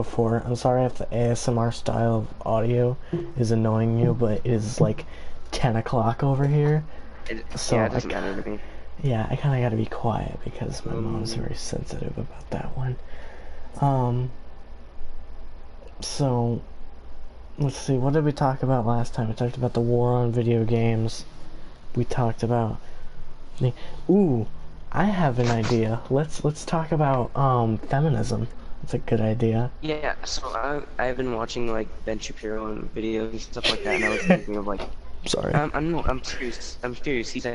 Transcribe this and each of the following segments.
before. I'm sorry if the ASMR style of audio is annoying you, but it is like 10 o'clock over here. So Yeah, it doesn't matter to me. yeah, I kind of gotta be quiet because my mom's very sensitive about that one. Um, so let's see, what did we talk about last time? We talked about the war on video games. We talked about the, ooh, I have an idea. Let's talk about feminism. That's a good idea. Yeah, so I've been watching like Ben Shapiro and videos and stuff like that, and I was thinking of like, Sorry. I'm serious. I'm serious. He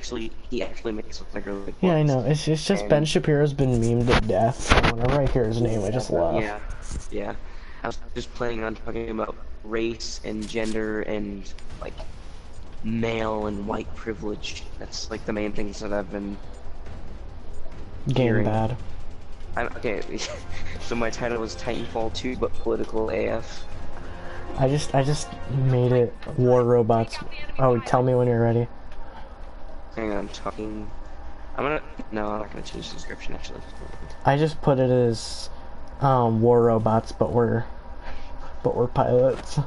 actually makes like really good Yeah, I points. know. It's just Ben And Shapiro's been memed to death, so whenever I hear his name, I just laugh. yeah, yeah. I was just planning on talking about race and gender and like male and white privilege. That's like the main things that I've been Game hearing. bad. Okay, so my title was Titanfall 2, but political AF. I just made it War Robots. Oh, tell me when you're ready. Hang on, I'm talking. No, I'm not gonna change the description actually. I just put it as War Robots, but we're pilots.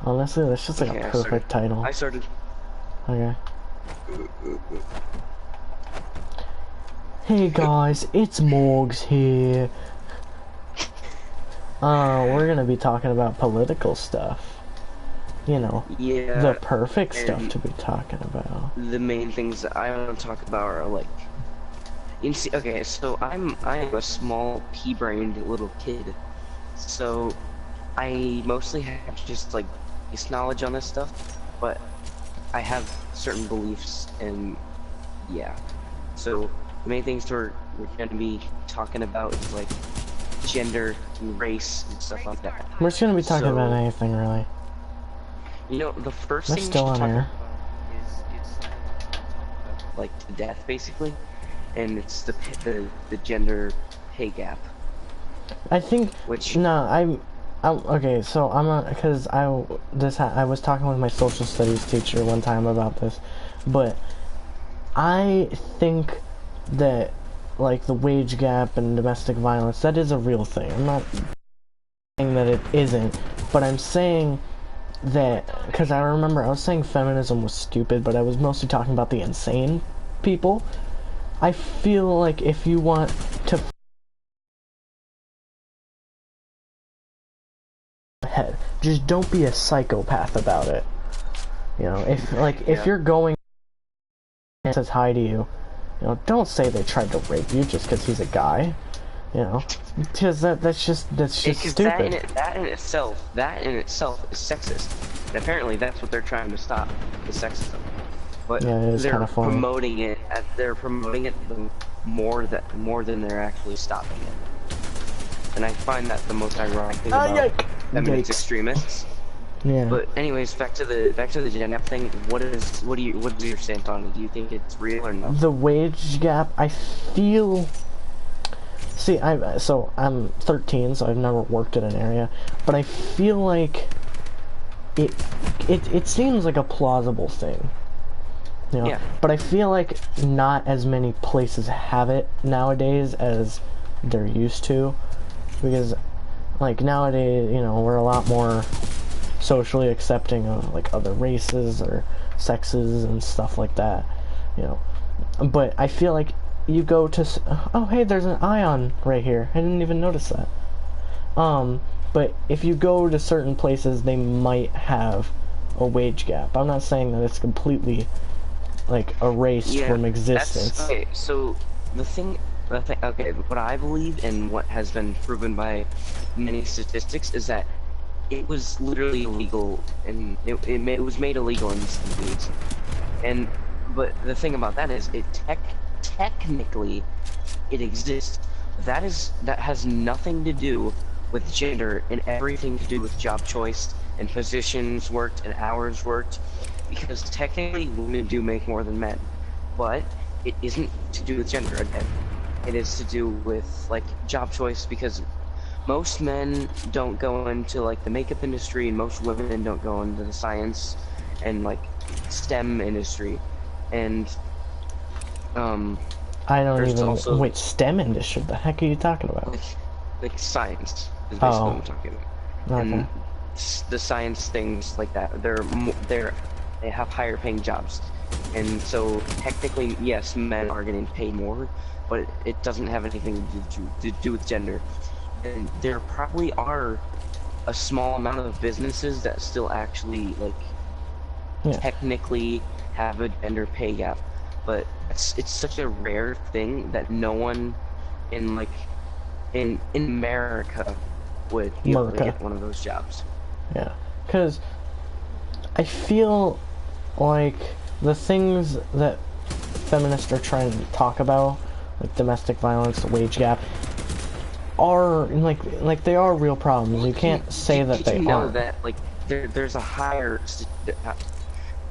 Honestly, that's just like Okay, a perfect title. I started. Okay. Hey guys, it's Morgs here. We're gonna be talking about political stuff. You know, Yeah, the perfect stuff and to be talking about. the main things that I want to talk about are like, you see, okay, so I'm a small pea-brained little kid, so I mostly have just like this knowledge on this stuff, but I have certain beliefs and yeah. So the main things we're going to be talking about is like gender and race and stuff like that. We're just gonna be talking So, about anything really. you know, the first We're thing we still should on talk air. about is like death basically, and it's the gender pay gap. I think Which no, I'm okay. So because I was talking with my social studies teacher one time about this, but I think that like the wage gap and domestic violence, that is a real thing. I'm not saying that it isn't, but I'm saying that because I remember I was saying feminism was stupid, but I was mostly talking about the insane people. I feel like if you want to head, just don't be a psychopath about it. You know, if you're going and says hi to you, you know, don't say they tried to rape you just because he's a guy. You know, because that's just stupid. that in itself is sexist, and apparently that's what they're trying to stop, is sexism. But Yeah, it is kind they're of funny. promoting it more than they're actually stopping it. And I find that the most ironic thing about feminist extremists. Yeah. But anyways, back to the Gen F thing. What is your stance on it? Do you think it's real or no? The wage gap, I feel. See, I'm 13, so I've never worked in an area, but I feel like it seems like a plausible thing. You know? Yeah. But I feel like not as many places have it nowadays as they're used to, because like nowadays, you know, we're a lot more socially accepting of like other races or sexes and stuff like that, you know. But I feel like you go to, oh hey, there's an ion right here. I didn't even notice that. But if you go to certain places, they might have a wage gap. I'm not saying that it's completely like erased from existence. Okay, so okay, what I believe and what has been proven by many statistics is that it was literally illegal, and it was made illegal in the 70s. But the thing about that is, technically it exists. That has nothing to do with gender and everything to do with job choice and positions worked and hours worked, because technically women do make more than men, but it isn't to do with gender again. It is to do with like job choice, because most men don't go into like the makeup industry, and most women don't go into the science and like STEM industry. And I don't there's even also wait, STEM industry. The heck are you talking about? like science. is basically what Oh, I'm talking about. okay. And the science things like that, they have higher paying jobs, and so technically, yes, men are getting paid more, but it doesn't have anything to do with gender. And there probably are a small amount of businesses that still actually like Yeah. technically have a gender pay gap, but it's such a rare thing that no one in like in America would be able to America. get one of those jobs. Yeah. Because I feel like the things that feminists are trying to talk about, like domestic violence, the wage gap, are like they are real problems. You can't say that they Did you know aren't. that like there's a higher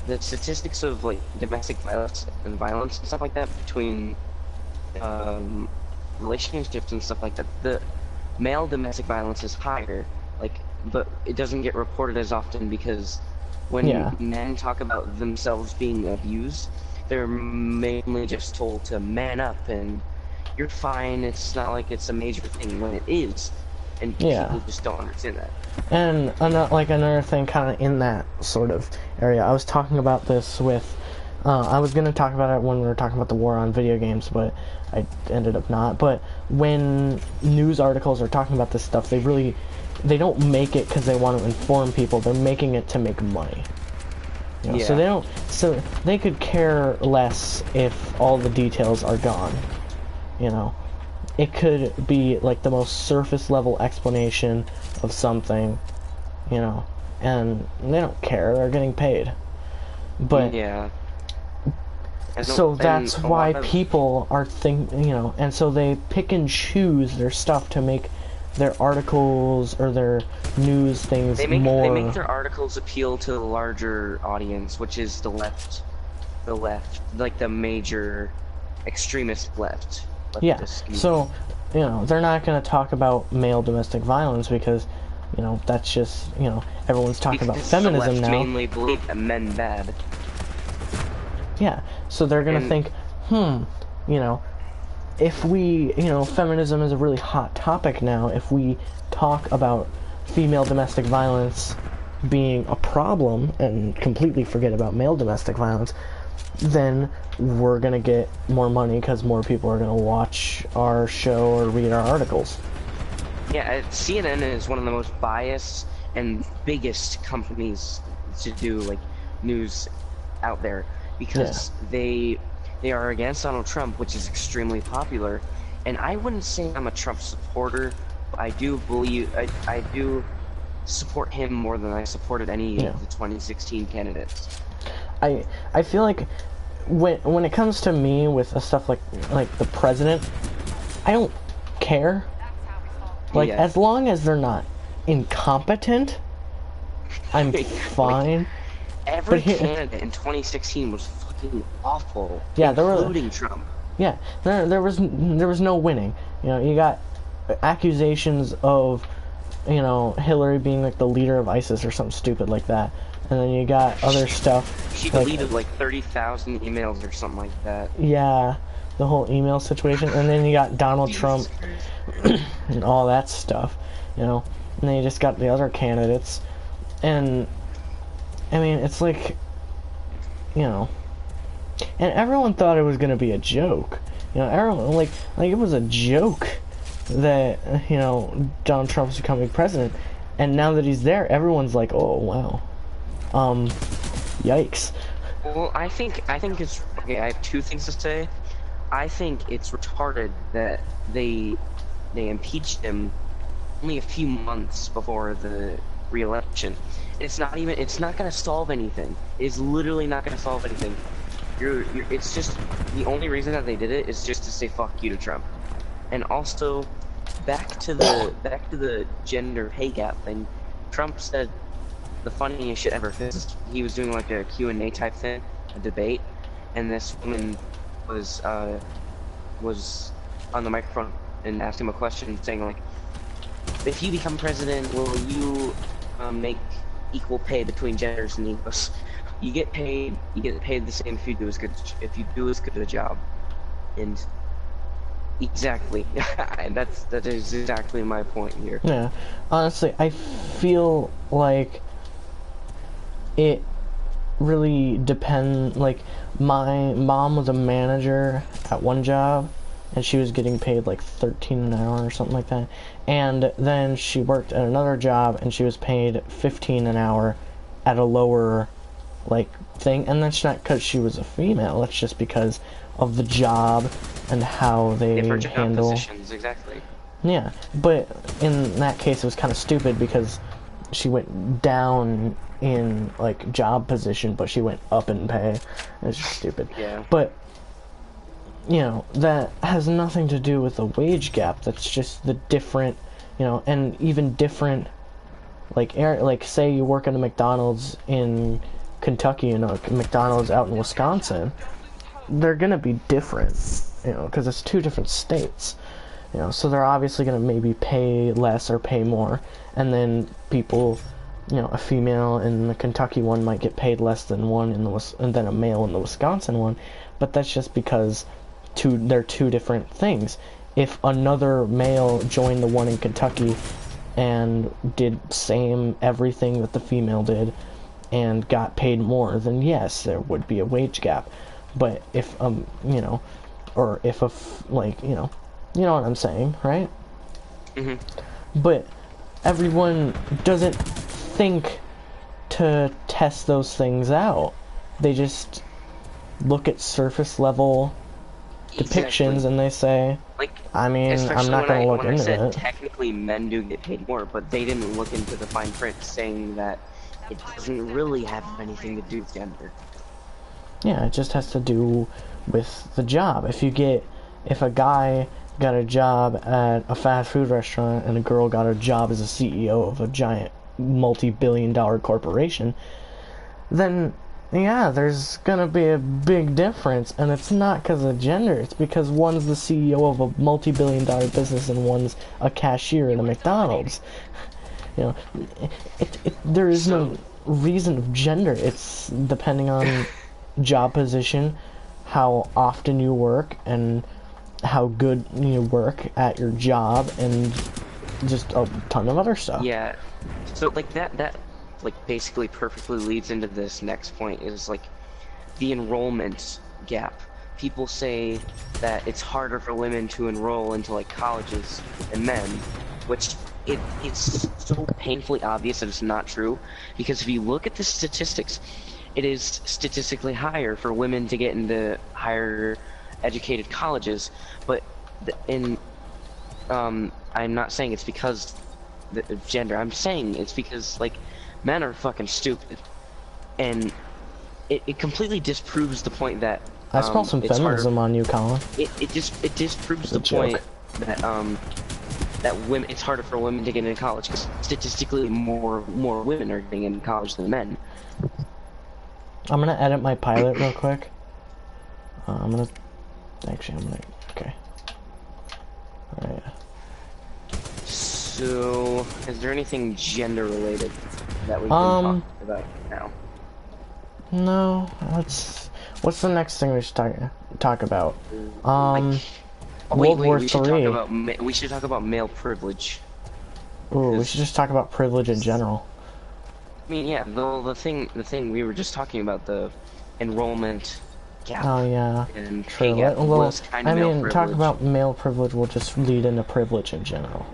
the statistics of like domestic violence and stuff like that between relationships and stuff like that, the male domestic violence is higher, like, but it doesn't get reported as often because when Yeah. men talk about themselves being abused, they're mainly just told to man up and you're fine, it's not like it's a major thing when it is, and Yeah. people just don't understand that. And another thing kind of in that sort of area, I was talking about this with, I was going to talk about it when we were talking about the war on video games, but I ended up not. But when news articles are talking about this stuff, they don't make it because they want to inform people, they're making it to make money. You know, Yeah. so they could care less if all the details are gone, you know. It could be like the most surface level explanation of something, you know, and they don't care, they're getting paid. But Yeah. so that's And a why lot of people are and so they pick and choose their stuff to make their articles or their news things they more. make their articles appeal to the larger audience, which is the left, like the major extremist left. Yeah, Leftist. so, they're not going to talk about male domestic violence because, that's just, everyone's talking about Because feminism the left now. mainly believe that men bad. Yeah, so they're going to think, if we, feminism is a really hot topic now, if we talk about female domestic violence being a problem and completely forget about male domestic violence, then we're going to get more money because more people are going to watch our show or read our articles. Yeah, CNN is one of the most biased and biggest companies to do like news out there because they are against Donald Trump, which is extremely popular. And I wouldn't say I'm a Trump supporter, but I do believe I do support him more than I supported any of the 2016 candidates. I feel like when it comes to me with stuff like the president, I don't care. Like, Yeah. as long as they're not incompetent, I'm fine. Like, every candidate in 2016 was fucking awful. Yeah, including Trump. Yeah, there was no winning. You got accusations of, Hillary being like the leader of ISIS or something stupid like that, and then you got other stuff. She deleted like 30,000 emails or something like that. Yeah, the whole email situation, and then you got Donald Trump and all that stuff, and then you just got the other candidates, and I mean it's like, and everyone thought it was gonna be a joke, everyone like it was a joke that Donald Trump's becoming president, and now that he's there, everyone's like, oh wow, yikes. Well, I think it's okay. I have two things to say. I think it's retarded that they impeached him only a few months before the re-election. It's not going to solve anything. It's literally not going to solve anything. It's just the only reason that they did it is just to say fuck you to Trump. And also, back to the gender pay gap thing. Trump said the funniest shit ever. He was doing like a Q&A type thing, a debate, and this woman was on the microphone and asked him a question saying like, if you become president, will you make equal pay between genders? And he goes, you get paid the same if you do as good a job. And exactly. That is exactly my point here. Yeah, honestly, I feel like it really depend. Like, my mom was a manager at one job, and she was getting paid like 13 an hour or something like that. And then she worked at another job, and she was paid 15 an hour at a lower like thing. And that's not because she was a female. That's just because of the job and how they Different job handle. positions, exactly. Yeah, but in that case, it was kind of stupid because she went down in like job position, but she went up in pay. It's just stupid. Yeah. But you know, that has nothing to do with the wage gap. That's just the different, you know, and even different. Like say you work at a McDonald's in Kentucky and a McDonald's out in Wisconsin, they're gonna be different, you know, because it's two different states. You know, so they're obviously going to maybe pay less or pay more, and then people, you know, a female in the Kentucky one might get paid less than one in the and then a male in the Wisconsin one, but that's just because they're two different things. If another male joined the one in Kentucky and did same everything that the female did and got paid more, then yes, there would be a wage gap. But if you know, or if like, you know what I'm saying, right? Mhm. But everyone doesn't think to test those things out. They just look at surface level depictions Exactly. and they say, Like, I mean, I'm especially not going to look when I into said it. technically men do get paid more, but they didn't look into the fine print saying that it doesn't really have anything to do with gender. Yeah, it just has to do with the job. If a guy got a job at a fast food restaurant and a girl got a job as a CEO of a giant multi-billion-dollar corporation, then yeah, there's gonna be a big difference, and it's not because of gender. It's because one's the CEO of a multi-billion-dollar business and one's a cashier at a McDonald's. You know, there is no reason of gender. It's depending on job position, how often you work, and how good you work at your job, and just a ton of other stuff. Yeah. So like that like basically perfectly leads into this next point is like the enrollment gap. People say that it's harder for women to enroll into like colleges than men, which it's so painfully obvious that it's not true, because if you look at the statistics, it is statistically higher for women to get into higher educated colleges, but I'm not saying it's because of gender. I'm saying it's because like men are fucking stupid, and it completely disproves the point that I smell some it's feminism on you, Colin. it disproves the joke. point that that women, it's harder for women to get into college because statistically more women are getting into college than men. I'm gonna edit my pilot real quick. Okay. Alright. So, is there anything gender related that we can talk about now? No, what's the next thing we should talk about? World War III. We should talk about male privilege. Ooh, we should just talk about privilege in general. I mean, yeah, the thing we were just talking about, the enrollment gap. Oh yeah, and true. Gap was kind of male privilege. Talk about male privilege will just lead into privilege in general.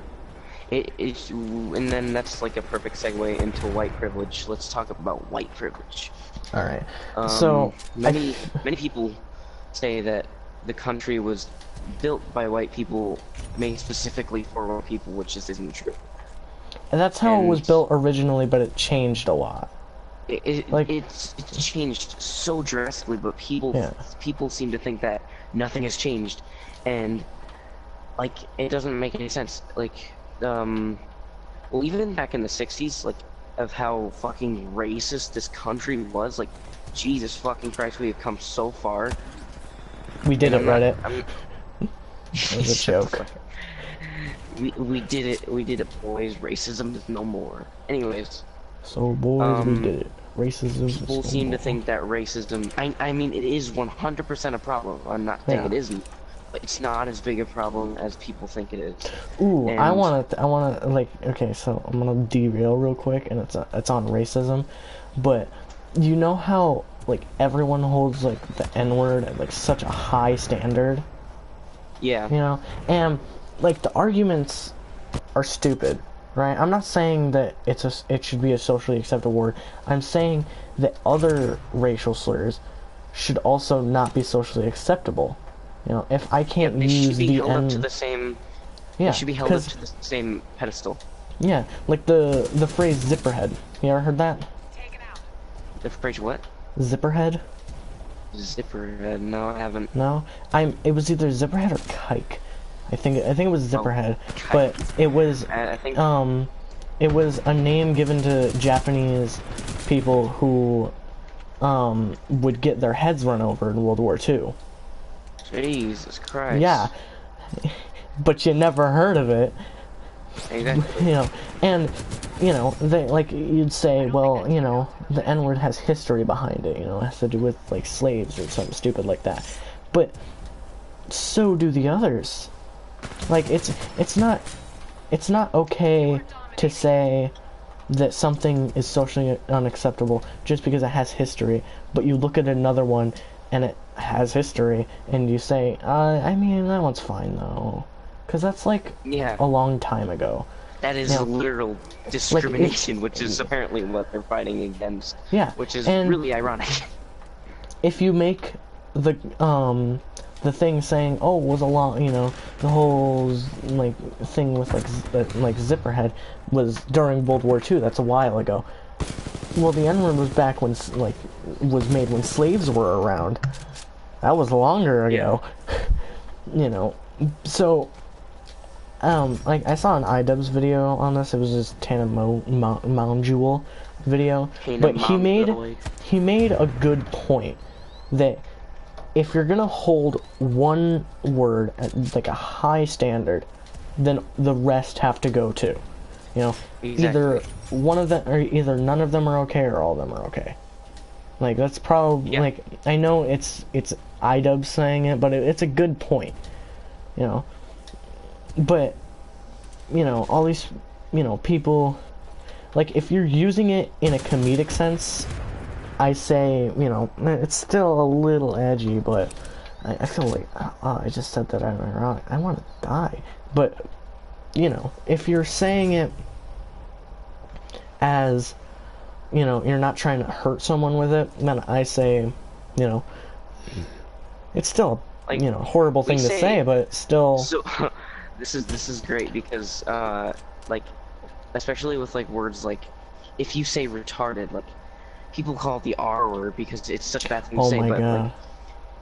And then that's like a perfect segue into white privilege. Let's talk about white privilege. All right. So many people say that the country was built by white people, made specifically for white people, which just isn't true. And that's how it was built originally, but it changed a lot. It's changed so drastically, but people seem to think that nothing has changed, and like it doesn't make any sense. Like, well, even back in the 60s, like, of how fucking racist this country was, like, Jesus fucking Christ, we have come so far. We did it, Reddit. It was a joke. We did it, boys. Racism is no more. Anyways. So, boys, we did it. Racism People seem to think that racism... I mean, it is 100% a problem. I'm not saying it isn't. it's not as big a problem as people think it is. Ooh, And I wanna, like, okay, so I'm gonna derail real quick, and it's on racism, but you know how, like, everyone holds, like, the N-word at, like, such a high standard, yeah, you know, and, like, the arguments are stupid, right? I'm not saying that it should be a socially acceptable word. I'm saying that other racial slurs should also not be socially acceptable. You know, if I can't they should use be the held up to N, the same. yeah, They should be held up 'cause to the same pedestal. yeah, like the phrase zipperhead. You ever heard that? The phrase what? Zipperhead? Zipper. No, I haven't. No, it was either zipperhead or kike. I think it was zipperhead, Kike. but it was I think. it was a name given to Japanese people who would get their heads run over in World War II. Jesus Christ. Yeah, but you never heard of it. Exactly. You know, and you know, they, like, you'd say, well, you know, the N-word has history behind it, you know, it has to do with, like, slaves or something stupid like that. But so do the others. Like, it's not okay to say that something is socially unacceptable just because it has history, but you look at another one and it has history and you say, I mean, that one's fine though. Because that's, like, Yeah. a long time ago. That is Now, literal discrimination, which is apparently what they're fighting against. Yeah, Which is and really ironic. if you make the thing saying, oh, was a long, you know, the whole, like, thing with, like zipperhead was during World War II, that's a while ago. Well, the N-word was back when, like, was made when slaves were around. That was longer ago. You know, so... like, I saw an iDubbbz video on this. It was this Tana Mongeul video, but he made a good point that if you're gonna hold one word at, like, a high standard, then the rest have to go too. You know, either one of them, or either none of them are okay, or all of them are okay. Like, that's probably, like, I know it's iDubbbz saying it, but it's a good point. You know. But, you know, all these, you know, people, like, if you're using it in a comedic sense, I say, you know, it's still a little edgy, but I feel like, oh, I just said that I'm ironic. I want to die. But, you know, if you're saying it as, you know, you're not trying to hurt someone with it, then I say, you know, it's still, like, you know, horrible thing to say, but it's still... So, this is great because, like, especially with, like, words like, if you say retarded, like, people call it the R word because it's such a bad thing to say, but, like,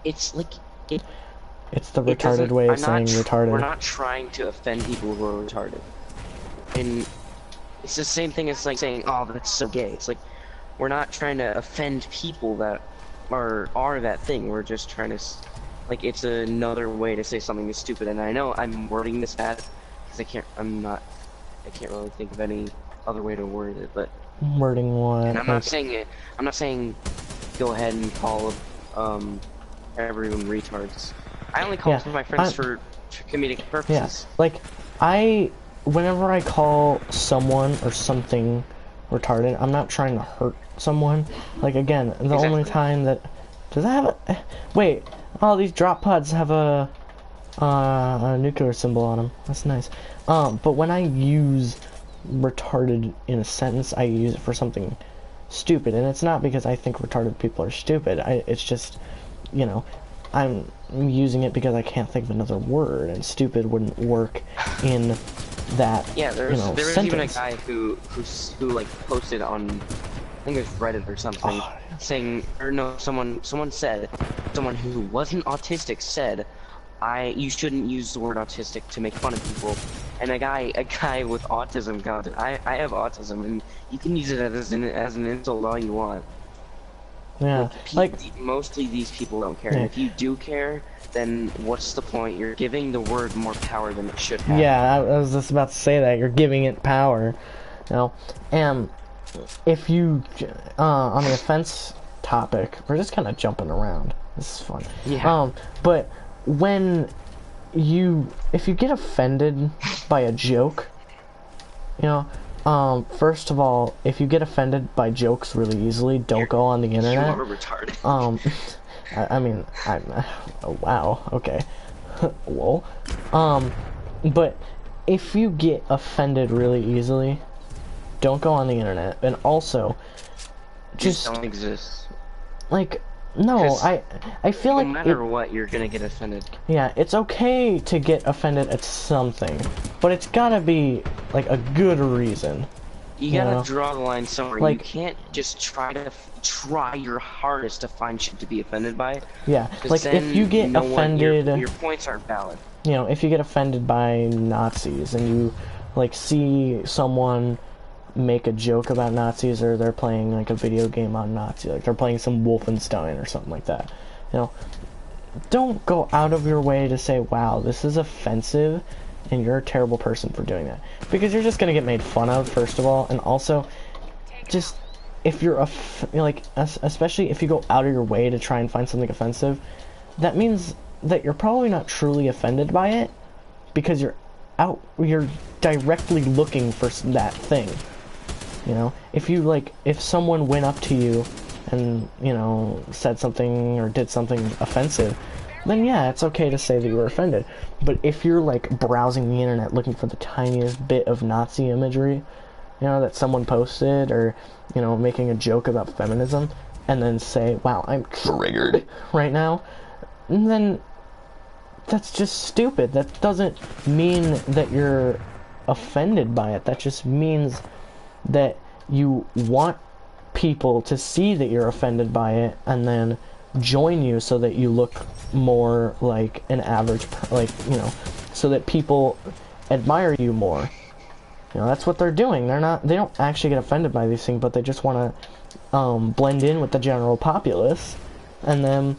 it's, like, it's the retarded way of saying retarded. We're not trying to offend people who are retarded. And it's the same thing as, like, saying, oh, that's so gay. It's like, we're not trying to offend people that are that thing. We're just trying to... Like, it's another way to say something is stupid, and I know I'm wording this bad, because I can't really think of any other way to word it, but... Wording what? And I'm not saying go ahead and call, everyone retards. I only call some of my friends for comedic purposes. Yeah, like, whenever I call someone or something retarded, I'm not trying to hurt someone. Like, again, the only time that... Does that have a... Wait... Oh, these drop pods have a nuclear symbol on them. That's nice. But when I use retarded in a sentence, I use it for something stupid, and it's not because I think retarded people are stupid. It's just, you know, I'm using it because I can't think of another word, and stupid wouldn't work in that. Yeah, there was sentence. even a guy who like posted on, I think it was Reddit or something, saying, or no, someone said, someone who wasn't autistic said, you shouldn't use the word autistic to make fun of people. And a guy with autism commented, I have autism, and you can use it as an insult all you want. Yeah, like mostly these people don't care. Yeah. And if you do care, then what's the point? You're giving the word more power than it should have. Yeah, I was just about to say that. You're giving it power. You know, and if you, on the offense topic, we're just kind of jumping around. This is fun. Yeah. But when if you get offended by a joke, you know, first of all, if you get offended by jokes really easily, don't go on the internet. You are retarded. I mean, oh, wow, okay. Lol. But if you get offended really easily, don't go on the internet. And also, just don't exist. Like, no, I feel like no matter what, you're gonna get offended. Yeah, it's okay to get offended at something, but it's gotta be like a good reason. You gotta draw the line somewhere. Like, you can't just try your hardest to find shit to be offended by. Yeah, like if you get offended, your points aren't valid. You know, if you get offended by Nazis and you like see someone make a joke about Nazis, or they're playing like a video game on Nazi, like they're playing some Wolfenstein or something like that, you know, don't go out of your way to say, wow, this is offensive and you're a terrible person for doing that, because you're just gonna get made fun of, first of all, and also just if you're especially if you go out of your way to try and find something offensive, that means that you're probably not truly offended by it, because you're directly looking for that thing. You know, if someone went up to you and, you know, said something or did something offensive, then yeah, it's okay to say that you were offended. But if you're like browsing the internet looking for the tiniest bit of Nazi imagery, you know, that someone posted, or, you know, making a joke about feminism, and then say, wow, I'm triggered right now, then that's just stupid. That doesn't mean that you're offended by it. That just means that you want people to see that you're offended by it and then join you so that you look more like an average, you know, so that people admire you more. You know, that's what they're doing. They don't actually get offended by these things, but they just want to blend in with the general populace, and then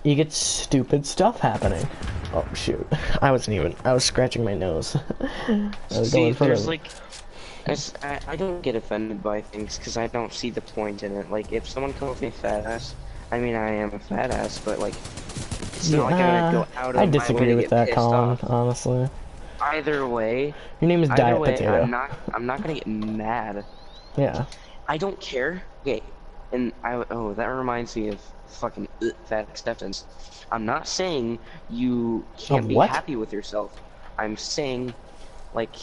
you get stupid stuff happening. Oh shoot, I was scratching my nose. See, there's like, I don't get offended by things because I don't see the point in it. Like, if someone calls me fat ass, I mean, I am a fat ass, but like, it's not like I'm gonna go out of my way to get pissed off. I disagree with that, Colin, honestly. Either way, your name is Diet Potato. I'm not gonna get mad. Yeah. I don't care. Okay, and that reminds me of fucking fat acceptance. I'm not saying you can't be happy with yourself. I'm saying, like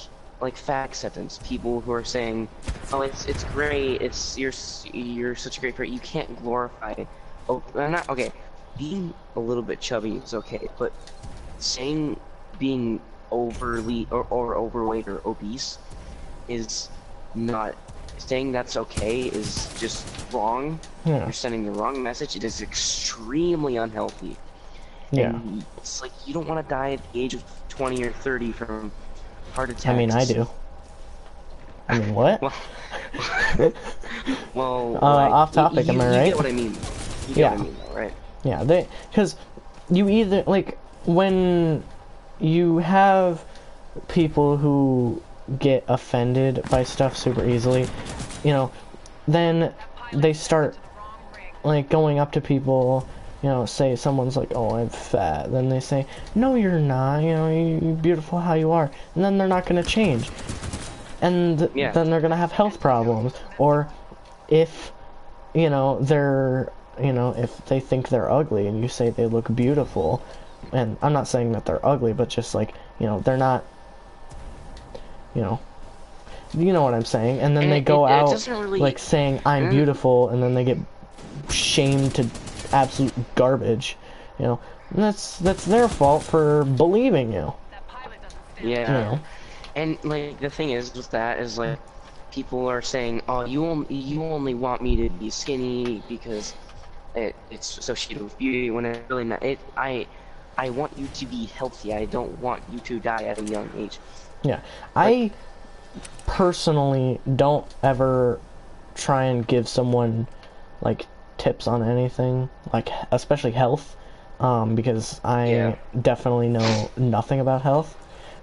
fat acceptance. People who are saying, oh, it's great. You're such a great person. You can't glorify. Oh, I'm not okay. Being a little bit chubby is okay, but saying being overly or overweight or obese is not. Saying that's okay is just wrong. Yeah. You're sending the wrong message. It is extremely unhealthy. Yeah. And it's like you don't want to die at the age of 20 or 30 from heart attacks. I mean, I do. I mean, what? well, like, off topic, am I right? You get what I mean. You get what I mean, though, right? Yeah, because you either, like, when you have people who get offended by stuff super easily, you know, then they start, like, going up to people, you know, say someone's like, oh, I'm fat, then they say, no, you're not, you know, you're beautiful how you are, and then they're not going to change, and then they're going to have health problems. Or if, you know, if they think they're ugly and you say they look beautiful, and I'm not saying that they're ugly, but just like, you know, they're not, you know what I'm saying, and then they go out like saying I'm beautiful, and then they get shamed to absolute garbage, you know, and that's their fault for believing you. Yeah. You know? And like the thing is with that is like people are saying, oh, you only want me to be skinny because it's associated with beauty, when it's really not. I want you to be healthy. I don't want you to die at a young age. Yeah, I personally don't ever try and give someone like tips on anything, like especially health, because I definitely know nothing about health.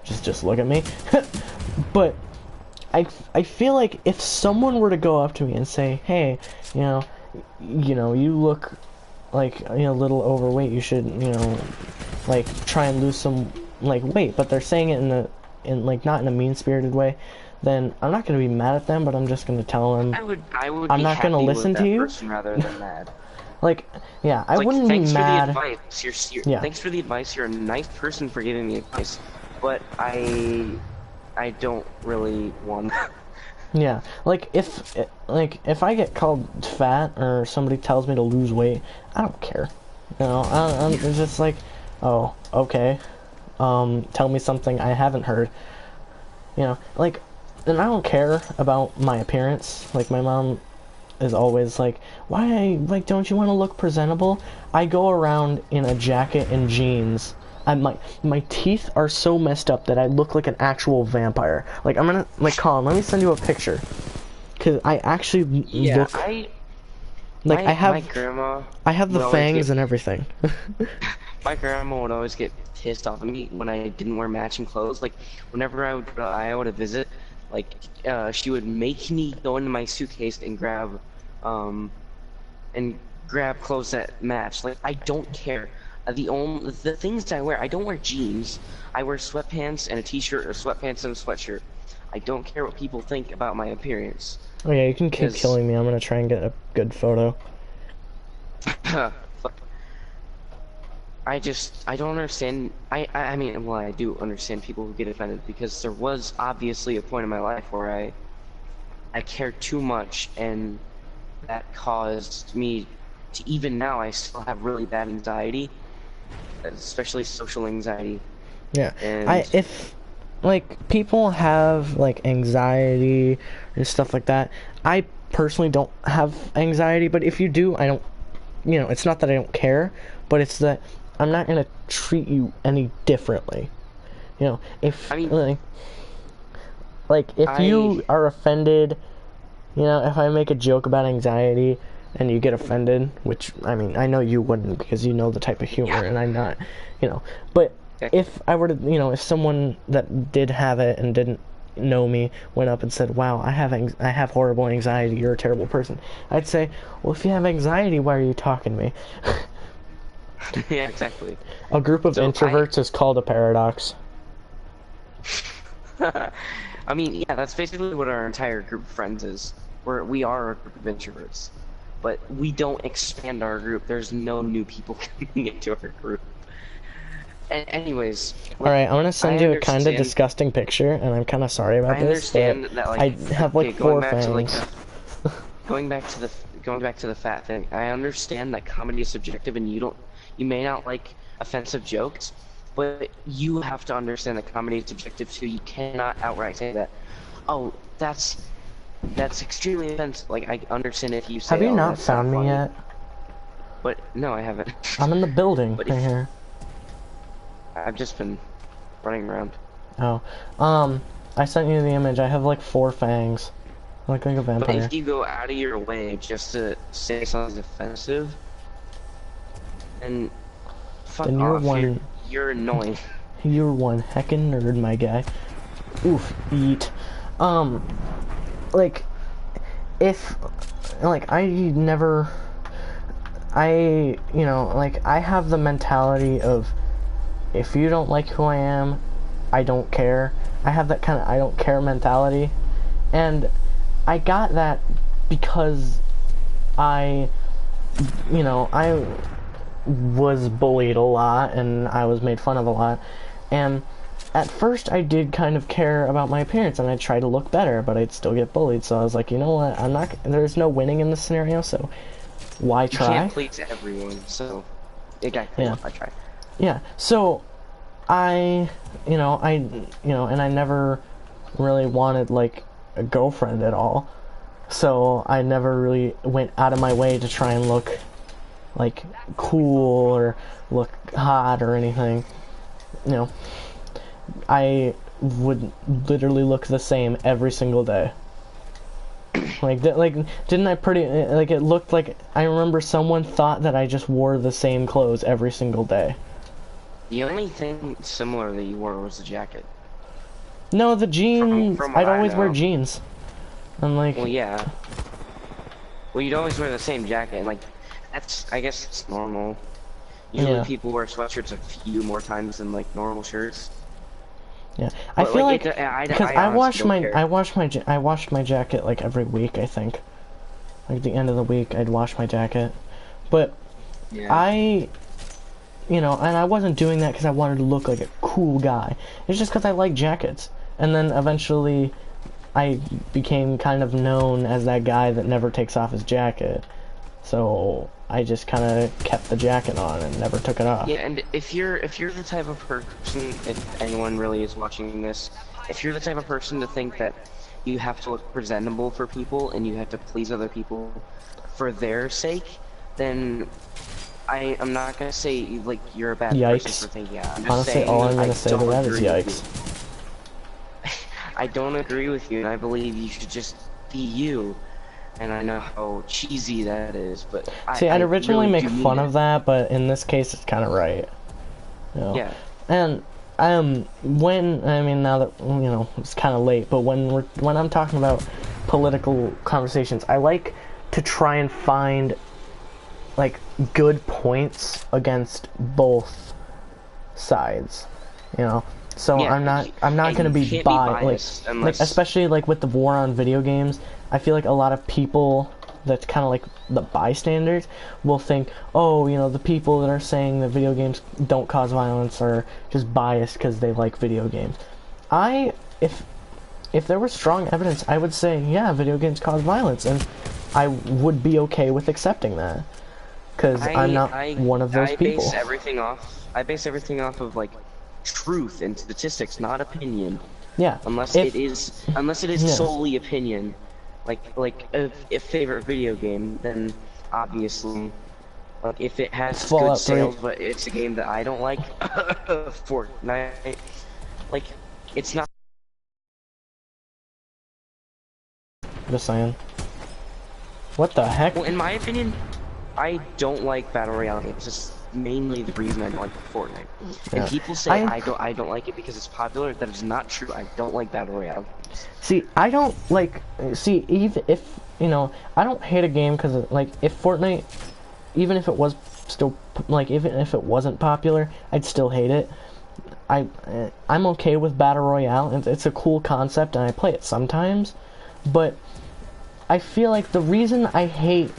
Just look at me. But I feel like if someone were to go up to me and say, hey, you know, you look like, you know, a little overweight, you should, you know, like try and lose some like weight, but they're saying it in like not in a mean-spirited way, then I'm not gonna be mad at them, but I'm just gonna tell them I would I'm be not gonna happy listen with to that you. person rather than mad. Like, yeah, I Like, wouldn't be thanks mad. for the advice. Yeah. Thanks for the advice. You're a nice person for giving me advice, but I don't really want. Yeah, like if I get called fat or somebody tells me to lose weight, I don't care. You know, it's just like, oh, okay. Tell me something I haven't heard. You know, like, and I don't care about my appearance. Like, my mom is always like, why, like, don't you want to look presentable? I go around in a jacket and jeans. My teeth are so messed up that I look like an actual vampire. Like, I'm gonna, like, Colin, let me send you a picture. Cause I actually look... I have... My grandma... I have the fangs and everything. My grandma would always get pissed off at me when I didn't wear matching clothes. Like, whenever I would go to Iowa to visit, like, she would make me go into my suitcase and grab clothes that match. Like, I don't care. The things that I wear, I don't wear jeans. I wear sweatpants and a t-shirt, or sweatpants and a sweatshirt. I don't care what people think about my appearance. Oh yeah, you can keep killing me. I'm gonna try and get a good photo. I don't understand. I mean, well, I do understand people who get offended, because there was obviously a point in my life where I cared too much, and that caused me to, even now, I still have really bad anxiety, especially social anxiety. Yeah, and if like people have like anxiety and stuff like that, I personally don't have anxiety, but if you do, I don't, you know, it's not that I don't care, but it's that I'm not gonna treat you any differently. You know, if, I mean, like if you are offended, you know, if I make a joke about anxiety and you get offended, which, I mean, I know you wouldn't, because you know the type of humor, and I'm not, you know, but if I were to, you know, if someone that did have it and didn't know me went up and said, wow, I have horrible anxiety, you're a terrible person, I'd say, well, if you have anxiety, why are you talking to me? Yeah, exactly. A group of introverts is called a paradox. I mean, yeah, that's basically what our entire group of friends is. We are a group of introverts, but we don't expand our group. There's no new people coming into our group. Anyways. Alright, I'm gonna send you a kind of disgusting picture, and I'm kind of sorry about this. I understand that, like, I have like 4 fangs. Going back to the fat thing, I understand that comedy is subjective, and you may not like offensive jokes, but you have to understand that comedy is subjective too. You cannot outright say that, oh, that's extremely offensive. Like, I understand if you say, have you not found me yet? But no, I haven't. I'm in the building right here. I've just been running around. Oh, I sent you the image. I have like 4 fangs. I look like a vampire. But if you go out of your way just to say something's offensive, then fuck then you're off. You're annoying. You're one heckin' nerd, my guy. Oof, eat. Like, if, like, you know, like, I have the mentality of, if you don't like who I am, I don't care. I have that kind of I don't care mentality. And I got that because I was bullied a lot, and I was made fun of a lot. And at first I did kind of care about my appearance, and I'd try to look better, but I'd still get bullied. So I was like, you know what, there's no winning in this scenario, so why try? You can't please everyone, so it got clear if I try. Yeah, so and I never really wanted like a girlfriend at all, so I never really went out of my way to try and look like cool or look hot or anything. You know, I would literally look the same every single day. Didn't I it looked like, I remember someone thought that I just wore the same clothes every single day. The only thing similar that you wore was the jacket. No, the jeans, I'd always wear jeans. I'm like... Well, yeah. Well, you'd always wear the same jacket, and, like, I guess it's normal. Usually Yeah. people wear sweatshirts a few more times than like normal shirts. Yeah, I But feel like, like I because honestly don't care. I washed my jacket like every week. I think, like at the end of the week, I'd wash my jacket. But Yeah. and I wasn't doing that because I wanted to look like a cool guy. It's just because I like jackets. And then eventually, I became kind of known as that guy that never takes off his jacket. So I just kind of kept the jacket on and never took it off. Yeah, and if you're the type of person, if anyone really is watching this, if you're the type of person to think that you have to look presentable for people and you have to please other people for their sake, then I'm not gonna say like you're a bad Yikes. person for thinking. Yeah, I'm just Honestly, saying all I'm I gonna say to don't that is agree with yikes. you. I don't agree with you, and I believe you should just be you. And I know how cheesy that is, but See, I'd I originally really make do mean fun it. of that, but in this case, it's kind of right. You know? Yeah. And now that it's kind of late, but when I'm talking about political conversations, I like to try and find like good points against both sides. So Yeah, I'm not and gonna you be can't like biased unless especially like with the war on video games. I feel like a lot of people that's kind of like the bystanders will think, oh, the people that are saying that video games don't cause violence are just biased because they like video games. If there was strong evidence, I would say, yeah, video games cause violence, and I would be okay with accepting that because I'm not one of those people. I base everything off of like truth and statistics, not opinion. Yeah. Unless it is Yeah. solely opinion, like a favorite video game, then obviously, like if it has Fallout good sales, 3. but it's a game that I don't like, Fortnite, like it's not. Just saying. What the heck? Well, in my opinion, I don't like battle royale games. It's mainly the reason I don't like Fortnite. Yeah. And people say I don't like it because it's popular. That is not true. I don't like battle royale games. See, I don't like. See, even if I don't hate a game because like if Fortnite, even if it was still like even if it wasn't popular, I'd still hate it. I'm okay with battle royale, and it's a cool concept, and I play it sometimes, but I feel like the reason I hate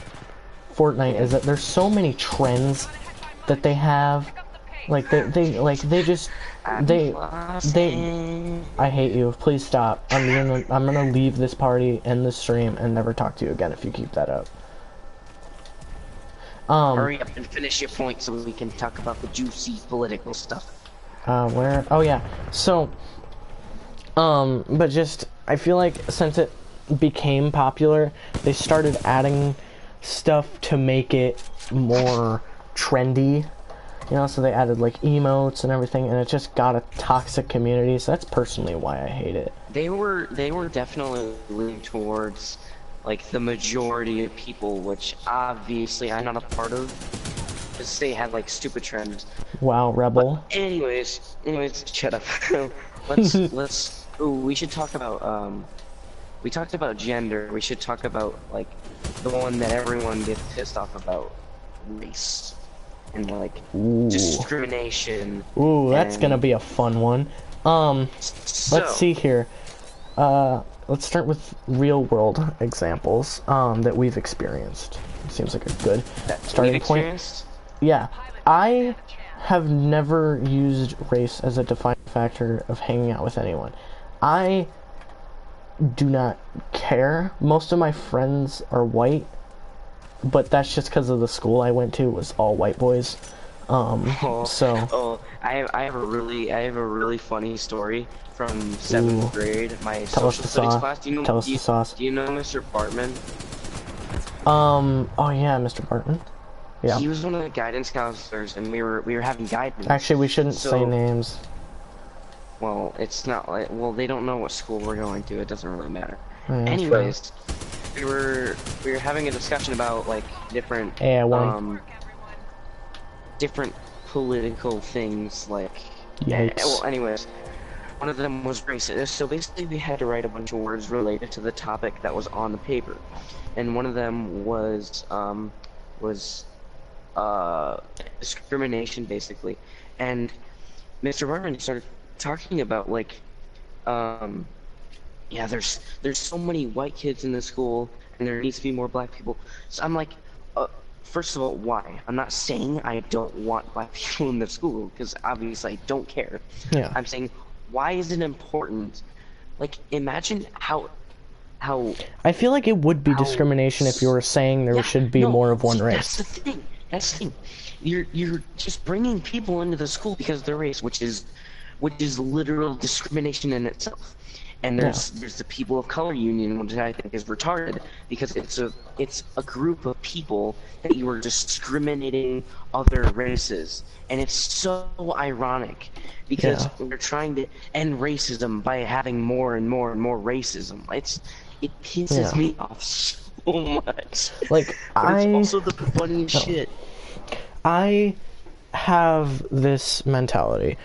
Fortnite is that there's so many trends that they have. Like they just I hate you. Please stop. I'm gonna leave this party, end this stream, and never talk to you again if you keep that up. Hurry up and finish your point so we can talk about the juicy political stuff. Where? Oh yeah. So, but just I feel like since it became popular, they started adding stuff to make it more trendy. So they added like emotes and everything, and it just got a toxic community. So that's personally why I hate it. They were definitely leaning towards like the majority of people, which obviously I'm not a part of, because they had like stupid trends. Wow, rebel. But anyways, shut up. We should talk about we talked about gender. We should talk about like the one that everyone gets pissed off about, race. And like discrimination. Ooh, that's gonna be a fun one. Let's see here. Let's start with real world examples that we've experienced. It seems like a good starting point. Yeah, I have never used race as a defining factor of hanging out with anyone. I do not care. Most of my friends are white, but that's just because of the school I went to was all white boys. I have a really funny story from 7th grade. My social studies class. Do you know Mr. Bartman? Oh yeah, Mr. Bartman. Yeah. He was one of the guidance counselors, and we were having guidance. Actually, we shouldn't say names. Well, it's not like they don't know what school we're going to. It doesn't really matter. Yeah, anyways. We were having a discussion about like different different political things, like yikes. Anyways, one of them was racist. So basically we had to write a bunch of words related to the topic that was on the paper, and one of them was uh, discrimination basically, and Mr. Marvin started talking about like, um, yeah, there's so many white kids in the school, and there needs to be more black people. So I'm like, first of all, why? I'm not saying I don't want black people in the school, because obviously I don't care. Yeah. I'm saying, why is it important? Like, imagine how I feel like it would be how discrimination if you were saying there yeah, should be no, more of one see, race. That's the thing. That's the thing. You're just bringing people into the school because of their race, which is literal discrimination in itself. And there's the people of color union, which I think is retarded because it's a group of people that you are discriminating other races, and it's so ironic because we're trying to end racism by having more and more and more racism. It pisses me off so much. Like, but it's also the funniest shit. I have this mentality,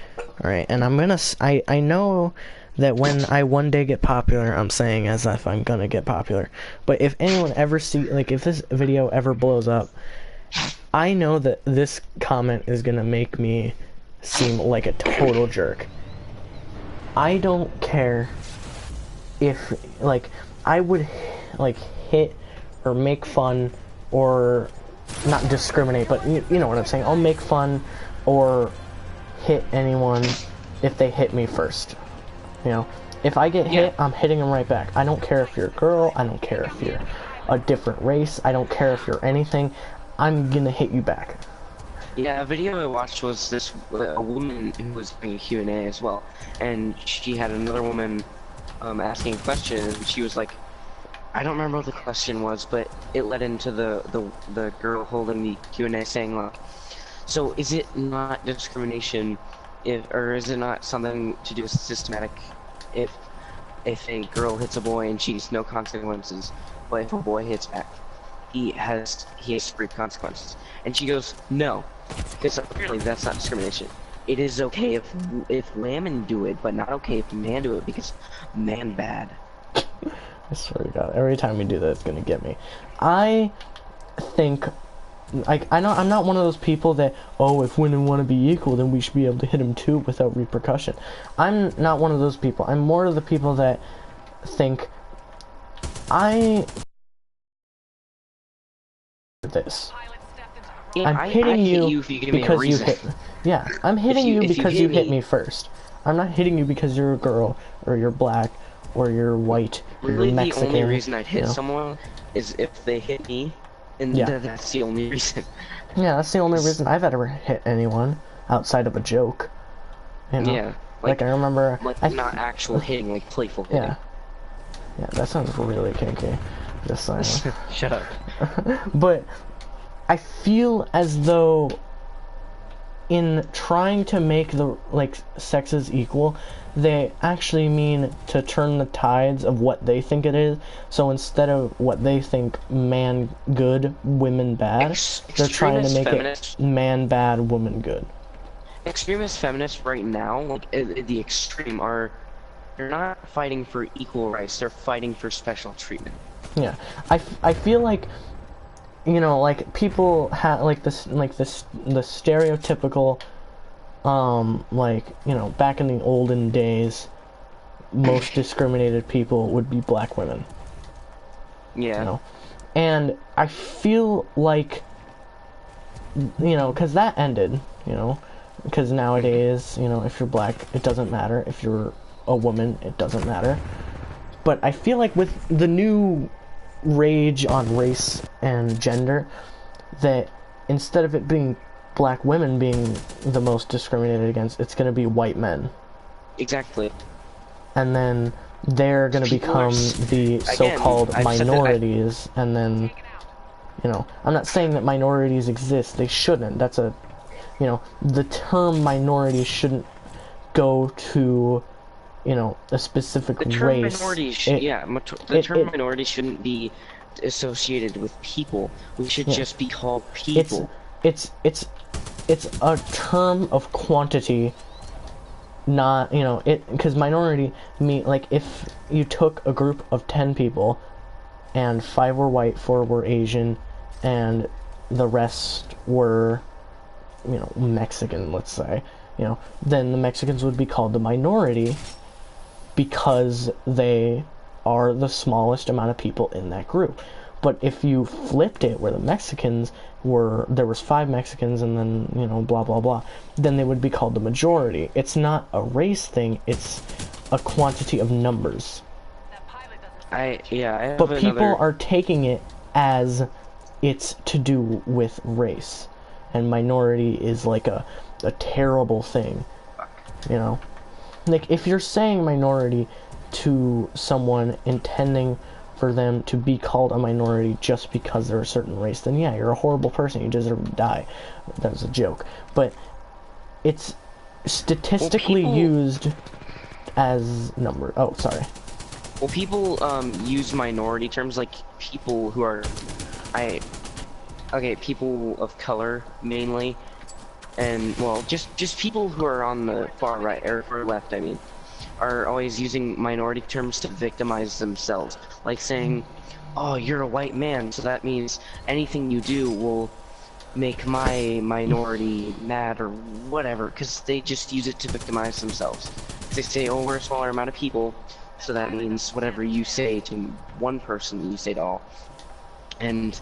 alright, and I know that when I one day get popular, I'm saying as if I'm gonna get popular, but if anyone ever if this video ever blows up, I know that this comment is gonna make me seem like a total jerk. I don't care if, like, I would, like, hit or make fun or not discriminate, but you know what I'm saying. I'll make fun or hit anyone if they hit me first. You know, if I get hit, I'm hitting them right back. I don't care if you're a girl. I don't care if you're a different race. I don't care if you're anything. I'm gonna hit you back. Yeah, a video I watched was a woman who was doing a Q&A as well, and she had another woman asking a question, and she was like, I don't remember what the question was, but it led into the girl holding the Q&A saying, like, so is it not discrimination or is it not something to do with systematic if a girl hits a boy and she's no consequences, but if a boy hits back, he has free consequences? And she goes, no, because apparently that's not discrimination. It is okay if women do it, but not okay if men do it because man bad. I swear to God, every time we do that, it's gonna get me. I think, like, I'm not one of those people that, oh, if women want to be equal, then we should be able to hit them too without repercussion. I'm not one of those people. I'm more of the people that think, this. Yeah, I'm hitting you if you give because me a you hit. Yeah, I'm hitting you because you hit me first. I'm not hitting you because you're a girl or you're black or you're white or really you're Mexican. The only reason I'd hit someone is if they hit me, and that's the only reason. Yeah, that's the only reason I've ever hit anyone outside of a joke. You know? Yeah, like I remember, like not actual hitting, like playful hitting. Yeah, that sounds really kinky. Just saying. Shut up. But I feel as though in trying to make the sexes equal, they actually mean to turn the tides of what they think it is. So instead of what they think man good, women bad, they're trying to make it man bad, woman good. Extremist feminists right now, like at the extreme, they're not fighting for equal rights. They're fighting for special treatment. Yeah, I feel like, you know, like people have the stereotypical, like, you know, back in the olden days, most discriminated people would be black women. Yeah. You know? And I feel like, you know, because that ended, you know, because nowadays, you know, if you're black, it doesn't matter. If you're a woman, it doesn't matter. But I feel like with the new rage on race and gender, that instead of it being black women being the most discriminated against, it's going to be white men. Exactly. And then they're going to become the so-called minorities, and then, you know, I'm not saying that minorities exist. They shouldn't. That's a, you know, the term minority shouldn't go to, you know, a specific race. The term minority shouldn't be associated with people. We should just be called people. It's a term of quantity, not, you know, because minority mean, like, if you took a group of 10 people and 5 were white, 4 were Asian, and the rest were, you know, Mexican, let's say, you know, then the Mexicans would be called the minority because they are the smallest amount of people in that group. But if you flipped it where the Mexicans were, there was 5 Mexicans and then, you know, blah, blah, blah, then they would be called the majority. It's not a race thing, it's a quantity of numbers. I have But people another... are taking it as it's to do with race. And minority is like a terrible thing, you know? Like, if you're saying minority to someone intending for them to be called a minority just because they're a certain race, then yeah, you're a horrible person, you deserve to die. That was a joke. But it's statistically used as number. Oh, sorry. Well, people use minority terms like people who are... people of color, mainly. And, well, just people who are on the far right, or far left, I mean, are always using minority terms to victimize themselves. Like saying, oh, you're a white man, so that means anything you do will make my minority mad or whatever, because they just use it to victimize themselves. They say, oh, we're a smaller amount of people, so that means whatever you say to one person, you say to all. And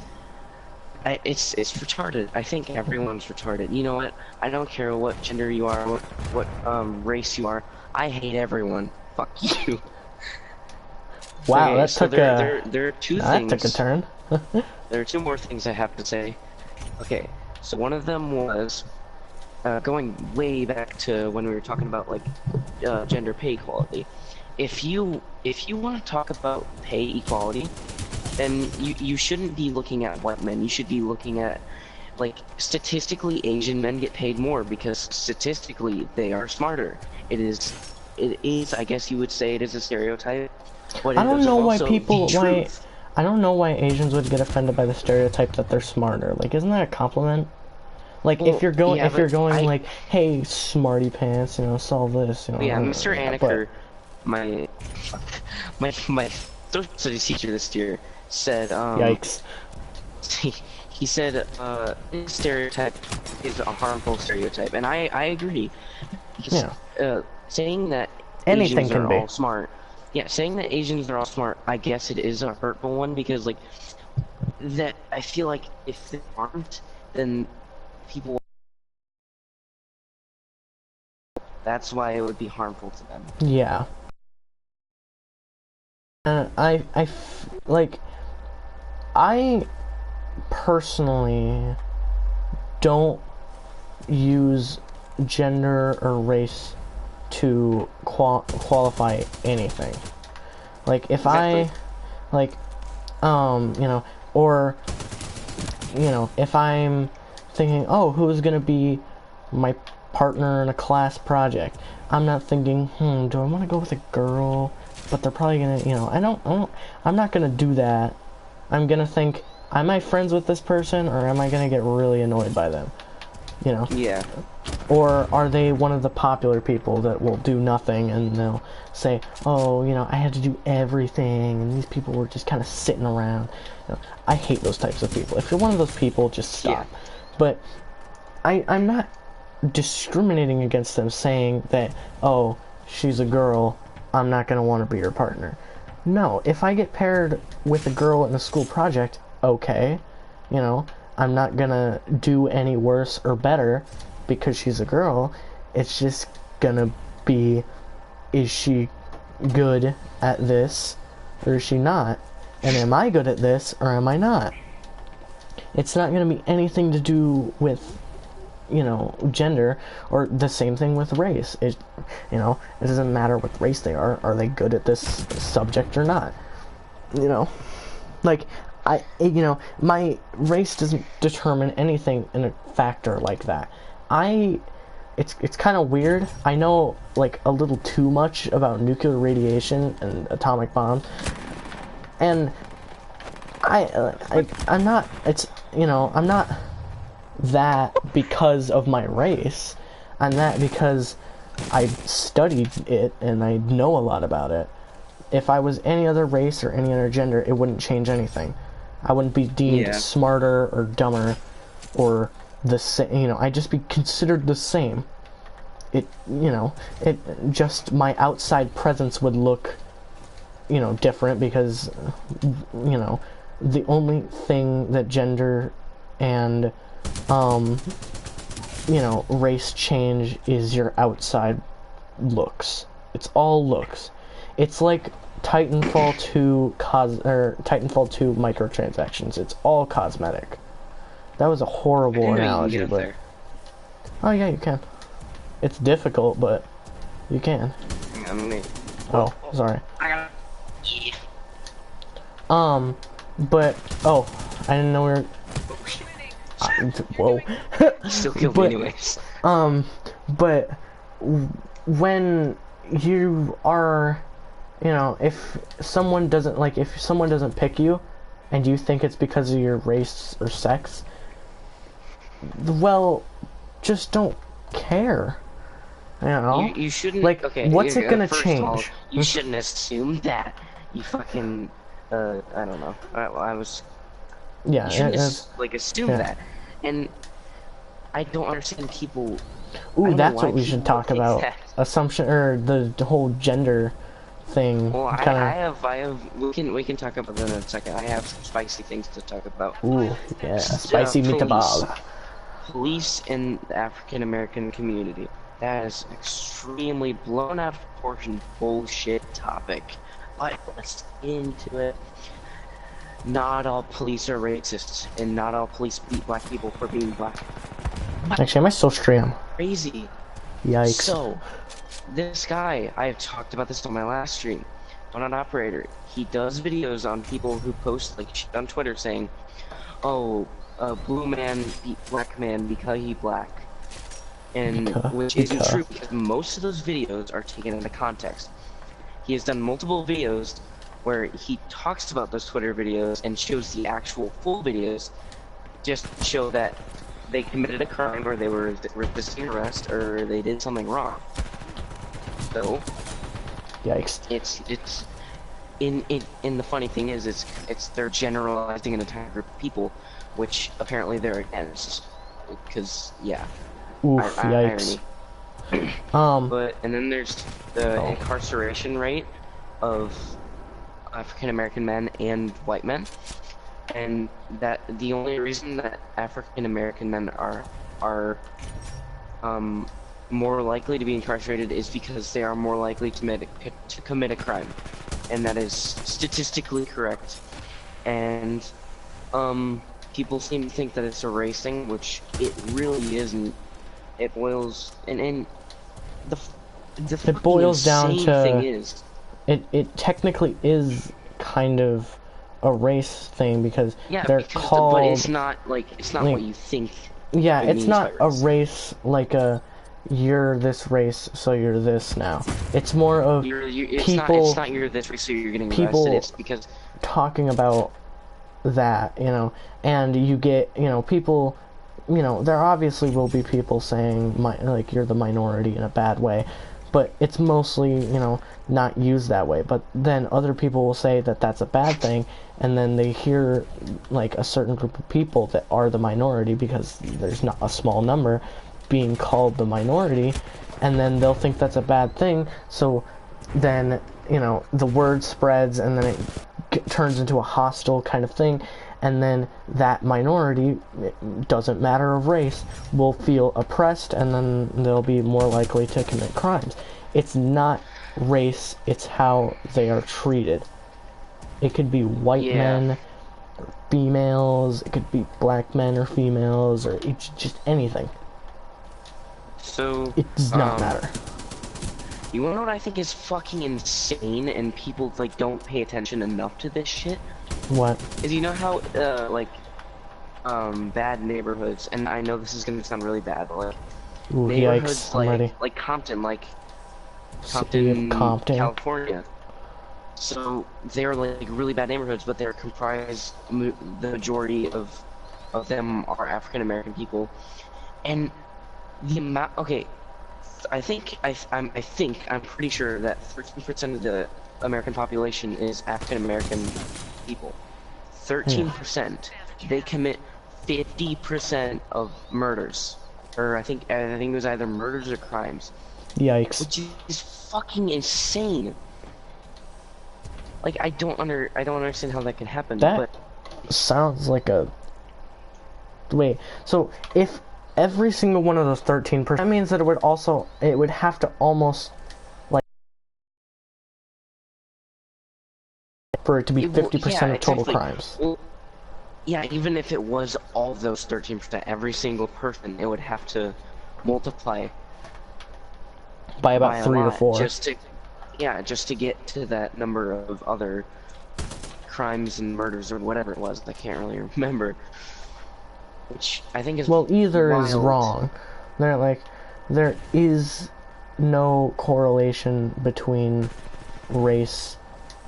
it's retarded. I think everyone's retarded. You know what? I don't care what gender you are, what race you are. I hate everyone. Fuck you. Wow, okay, that so took there are two things. That took a turn. There are 2 more things I have to say. Okay, so one of them was going way back to when we were talking about like gender pay equality. If you want to talk about pay equality, then you shouldn't be looking at white men. You should be looking at, like, statistically Asian men get paid more because statistically they are smarter. It is, I guess you would say it is a stereotype. But I don't know why people, truth. I don't know why Asians would get offended by the stereotype that they're smarter. Like, isn't that a compliment? Like, Well, if you're going, yeah, like, hey, smarty pants, you know, solve this, you know. Yeah, Mr. Anaker, but... my social studies teacher this year said, Yikes. he said, this stereotype is a harmful stereotype, and I agree. Because, saying that Anything Asians can are be. all smart, yeah, saying that Asians are all smart, I guess it is a hurtful one, because, like, that, I feel like if they aren't, then people... That's why it would be harmful to them. Yeah. I personally don't use gender or race to qualify anything. Like, if Exactly. you know, or, you know, if I'm thinking, oh, who's gonna be my partner in a class project, I'm not thinking, do I want to go with a girl? But they're probably gonna, you know, I'm not gonna do that. I'm gonna think, am I friends with this person, or am I gonna get really annoyed by them? You know? Yeah. Or are they one of the popular people that will do nothing and they'll say, oh, you know, I had to do everything, and these people were just kind of sitting around. You know, I hate those types of people. If you're one of those people, just stop. Yeah. But I'm not discriminating against them saying that, oh, she's a girl, I'm not going to want to be her partner. No, if I get paired with a girl in a school project, okay, you know, I'm not going to do any worse or better because she's a girl. It's just going to be, is she good at this or is she not? And am I good at this or am I not? It's not going to be anything to do with, you know, gender, or the same thing with race. It, you know, it doesn't matter what race they are they good at this subject or not? You know, like, you know, my race doesn't determine anything in a factor like that. It's kind of weird. I know, like, a little too much about nuclear radiation and atomic bombs, and I'm not, it's, you know, I'm not that because of my race. I'm that because I studied it and I know a lot about it. If I was any other race or any other gender, it wouldn't change anything. I wouldn't be deemed smarter or dumber or the same. You know, I'd just be considered the same. It, you know, it just my outside presence would look, you know, different because, you know, the only thing that gender and, you know, race change is your outside looks. It's all looks. It's like Titanfall 2 Titanfall 2 microtransactions. It's all cosmetic. That was a horrible analogy, but there. oh yeah, you can. It's difficult, but you can. Oh, sorry. I got But oh, I didn't know we were. Whoa. still killed But- me anyways. But when you are, you know, if someone doesn't pick you, and you think it's because of your race or sex, well, just don't care. You know, You shouldn't. like, okay, what's it gonna first of all, change? you shouldn't assume that. You fucking. I don't know. I was. Yeah, You shouldn't it- assume yeah. that. And I don't understand people. I ooh, don't know that's why what we should people talk take about. that. Assumption, or the whole gender thing. Well, I Kinda, have. We can talk about that in a second. I have some spicy things to talk about. ooh, yeah, spicy police. meatball. Police in the African American community. That is extremely blown out of proportion bullshit topic. But let's get into it. Not all police are racist, and not all police beat black people for being black. Actually, I might still stream. Crazy. Yikes. So, this guy, I've talked about this on my last stream, Donut Operator. He does videos on people who post like shit on Twitter saying, "Oh, blue man beat black man because he black," and which isn't true because most of those videos are taken into context. He has done multiple videos where he talks about those Twitter videos and shows the actual full videos, just to show that they committed a crime or they were resisting arrest or they did something wrong. So Yikes. it's in the funny thing is it's they're generalizing an entire group of people, which apparently they're against. Because yeah, Oof, irony. yikes. But and then there's the incarceration rate of African American men and white men, and that the only reason that African American men are more likely to be incarcerated is because they are more likely to commit a crime, and that is statistically correct. And people seem to think that it's a race thing, which it really isn't. It boils and the It boils down insane to thing is it technically is kind of a race thing because yeah, they're because called. but it's not what you think. Yeah, it it's means not by a race. race like a you're this race, so you're this now. It's more of It's not you're this race, so you're getting people- arrested. It's because talking about that, you know, and you get, you know, people, you know, there obviously will be people saying like you're the minority in a bad way, but it's mostly, you know, not used that way. But then other people will say that that's a bad thing, and then they hear like a certain group of people that are the minority because there's not a small number being called the minority, and then they'll think that's a bad thing. So then, you know, the word spreads, and then it turns into a hostile kind of thing, and then that minority, it doesn't matter of race, will feel oppressed, and then they'll be more likely to commit crimes. It's not race, it's how they are treated. It could be white Yeah. men, females, it could be black men or females, or it's just anything. so. It does not matter. You wanna know what I think is fucking insane, and people like don't pay attention enough to this shit? What? Is you know how bad neighborhoods, and I know this is gonna sound really bad, but like Ooh, neighborhoods yikes, I'm ready. like Compton, City of Compton. California. So they're like really bad neighborhoods, but they're comprised the majority of them are African American people, and the amount. Okay, I'm pretty sure that 13% of the American population is African American people. 13%. They commit 50% of murders, or I think it was either murders or crimes, Yikes. which is fucking insane. Like I don't understand how that can happen. That But sounds like a... Wait, so if every single one of those 13%, that means that it would have to almost, like, for it to be 50% of total crimes. Well, yeah, even if it was all of those 13%, every single person, it would have to multiply By about 3 to 4. just to get to that number of other crimes and murders or whatever it was. I can't really remember. Which I think is either wild. is wrong. There is no correlation between race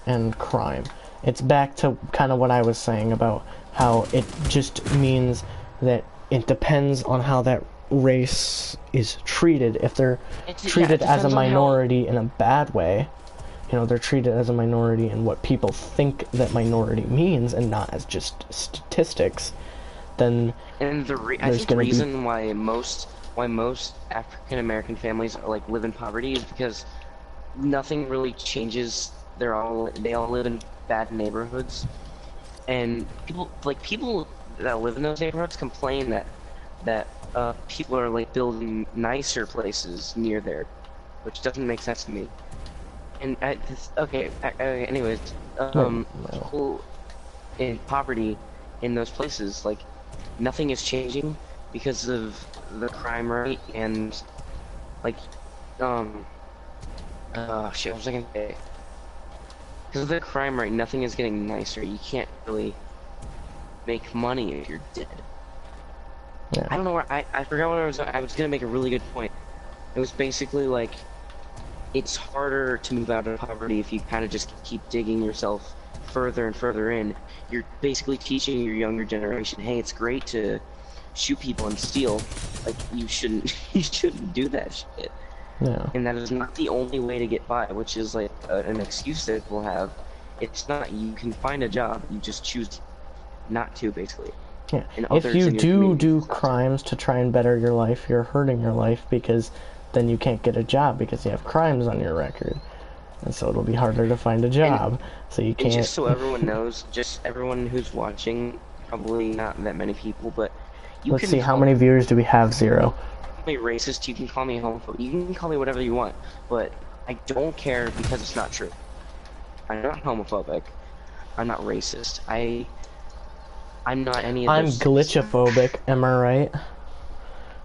and crime. It's back to kind of what I was saying about how it just means that it depends on how that race is treated. If they're treated as a minority in a bad way, they're treated as a minority in what people think that minority means and not as just statistics, then I think the reason why most African American families live in poverty is because nothing really changes. They all live in bad neighborhoods, and people that live in those neighborhoods complain that people are building nicer places near there, which doesn't make sense to me. And anyways, people in poverty in those places, nothing is changing because of the crime rate and shit, what was I gonna say? Because of the crime rate, nothing is getting nicer. You can't really make money if you're dead. Yeah. I don't know where I forgot what I was gonna make a really good point. It was basically it's harder to move out of poverty if you kind of just keep digging yourself further and further in. You're basically teaching your younger generation, hey, it's great to shoot people and steal. You shouldn't do that shit. Yeah. And that is not the only way to get by, which is an excuse that we'll have. It's not. You can find a job, you just choose not to, basically. Yeah. If you do crimes to try and better your life, you're hurting your life, because then you can't get a job because you have crimes on your record. And so it'll be harder to find a job. So you can't... just so everyone knows, just everyone who's watching, probably not that many people, but Let's see, how many viewers do we have? 0. Call me racist, you can call me homophobic, you can call me whatever you want, but I don't care because it's not true. I'm not homophobic. I'm not racist. I'm not any of those. I'm glitchophobic, am I right?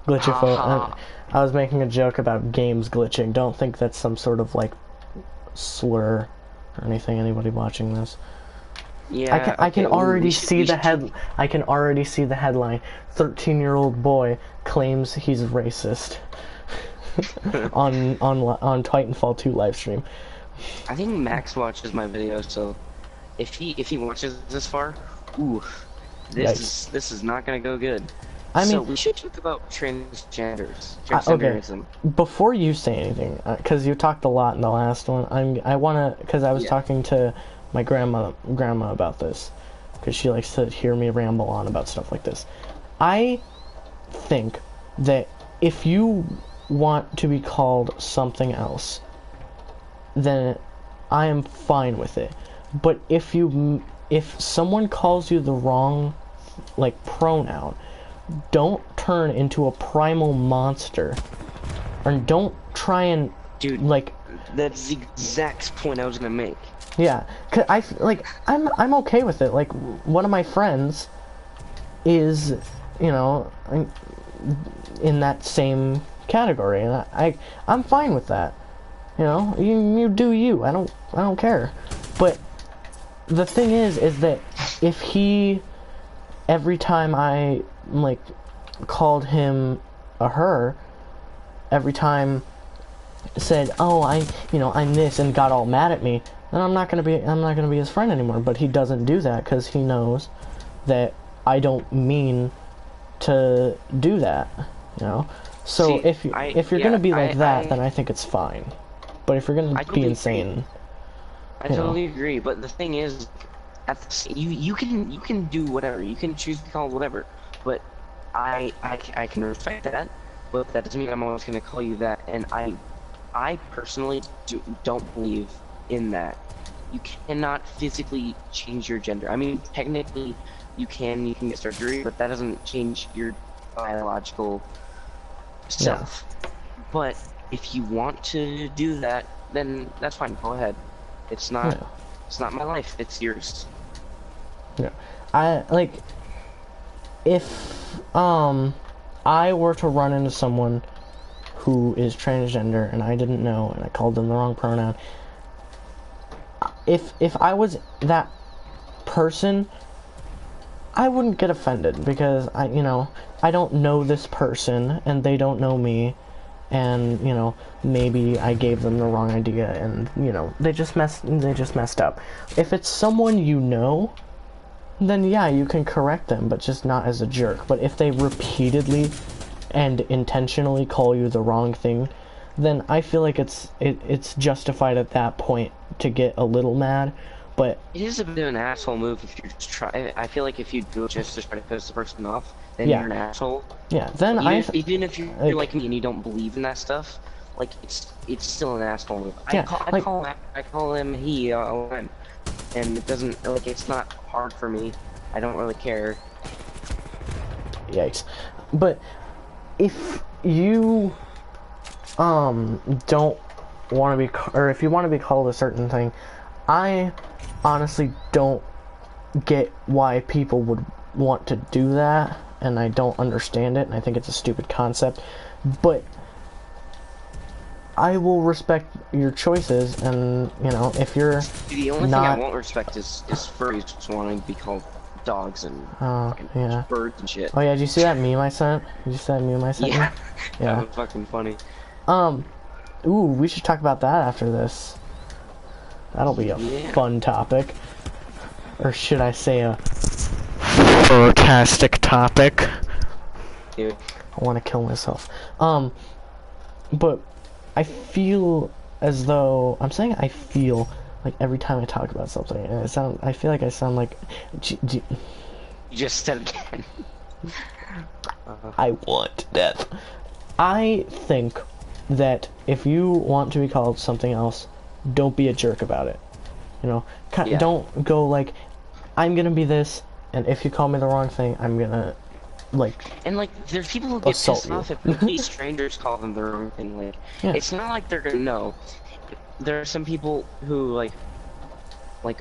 Glitchophobic. I was making a joke about games glitching. Don't think that's some sort of slur or anything. Anybody watching this? Yeah. I can already see the headline. 13-year-old boy claims he's racist on Titanfall 2 livestream. I think Max watches my videos, so if he watches this far, ooh, this is not gonna go good. I mean, we should talk about transgenderism. Okay. Before you say anything, because you talked a lot in the last one, I wanna, because I was talking to my grandma about this, because she likes to hear me ramble on about stuff like this. I think that if you want to be called something else, then I am fine with it. But if someone calls you the wrong pronoun, don't turn into a primal monster, and don't try and that's the exact point I was gonna make. Yeah, cause I'm okay with it. One of my friends is, in that same category, and I'm fine with that. You do you. I don't care. But the thing is that if he, every time I called him a her, every time said, oh, I'm this, and got all mad at me, then I'm not gonna be his friend anymore. But he doesn't do that because he knows that I don't mean to do that, So if you're gonna be that, then I think it's fine. But if you're gonna be insane, I totally agree. But the thing is, you can do whatever. You can choose to call it whatever. but I can respect that, but that doesn't mean I'm always going to call you that. And I personally don't believe in that. You cannot physically change your gender. I mean, technically, you can get surgery, but that doesn't change your biological self. Yeah. But if you want to do that, then that's fine. Go ahead. It's not. Yeah. It's not my life. It's yours. Yeah. If I were to run into someone who is transgender and I didn't know and I called them the wrong pronoun, if I was that person, I wouldn't get offended because I don't know this person and they don't know me, and maybe I gave them the wrong idea and they just messed up. If it's someone you know, then yeah, you can correct them, but just not as a jerk. But if they repeatedly and intentionally call you the wrong thing, then I feel like it's justified at that point to get a little mad. But it is a bit of an asshole move if you're just trying. I feel like if you do it just to try to piss the person off, then you're an asshole. Yeah, then even if you're like me and you don't believe in that stuff, like it's still an asshole move. Yeah, I call him he all the time, and it doesn't it's not hard for me. I don't really care. Yikes! But if you don't want to be, or if you want to be called a certain thing, I honestly don't get why people would want to do that, and I don't understand it, and I think it's a stupid concept, but I will respect your choices, and if you're the only thing I won't respect is furries just wanting to be called dogs and birds and shit. Oh yeah, did you see that meme I sent? Did you see that meme I sent? Yeah. Yeah. That was fucking funny. Ooh, we should talk about that after this. That'll be a fun topic. Or should I say a fantastic topic? Yeah. I want to kill myself. But I feel as though I feel like every time I talk about something, and I feel like I sound like you just said it again. I want death. I think that if you want to be called something else, don't be a jerk about it. Don't go like, I'm gonna be this, and if you call me the wrong thing, I'm gonna there's people who get pissed off if complete strangers call them the wrong thing. It's not like they're gonna know. There are some people who like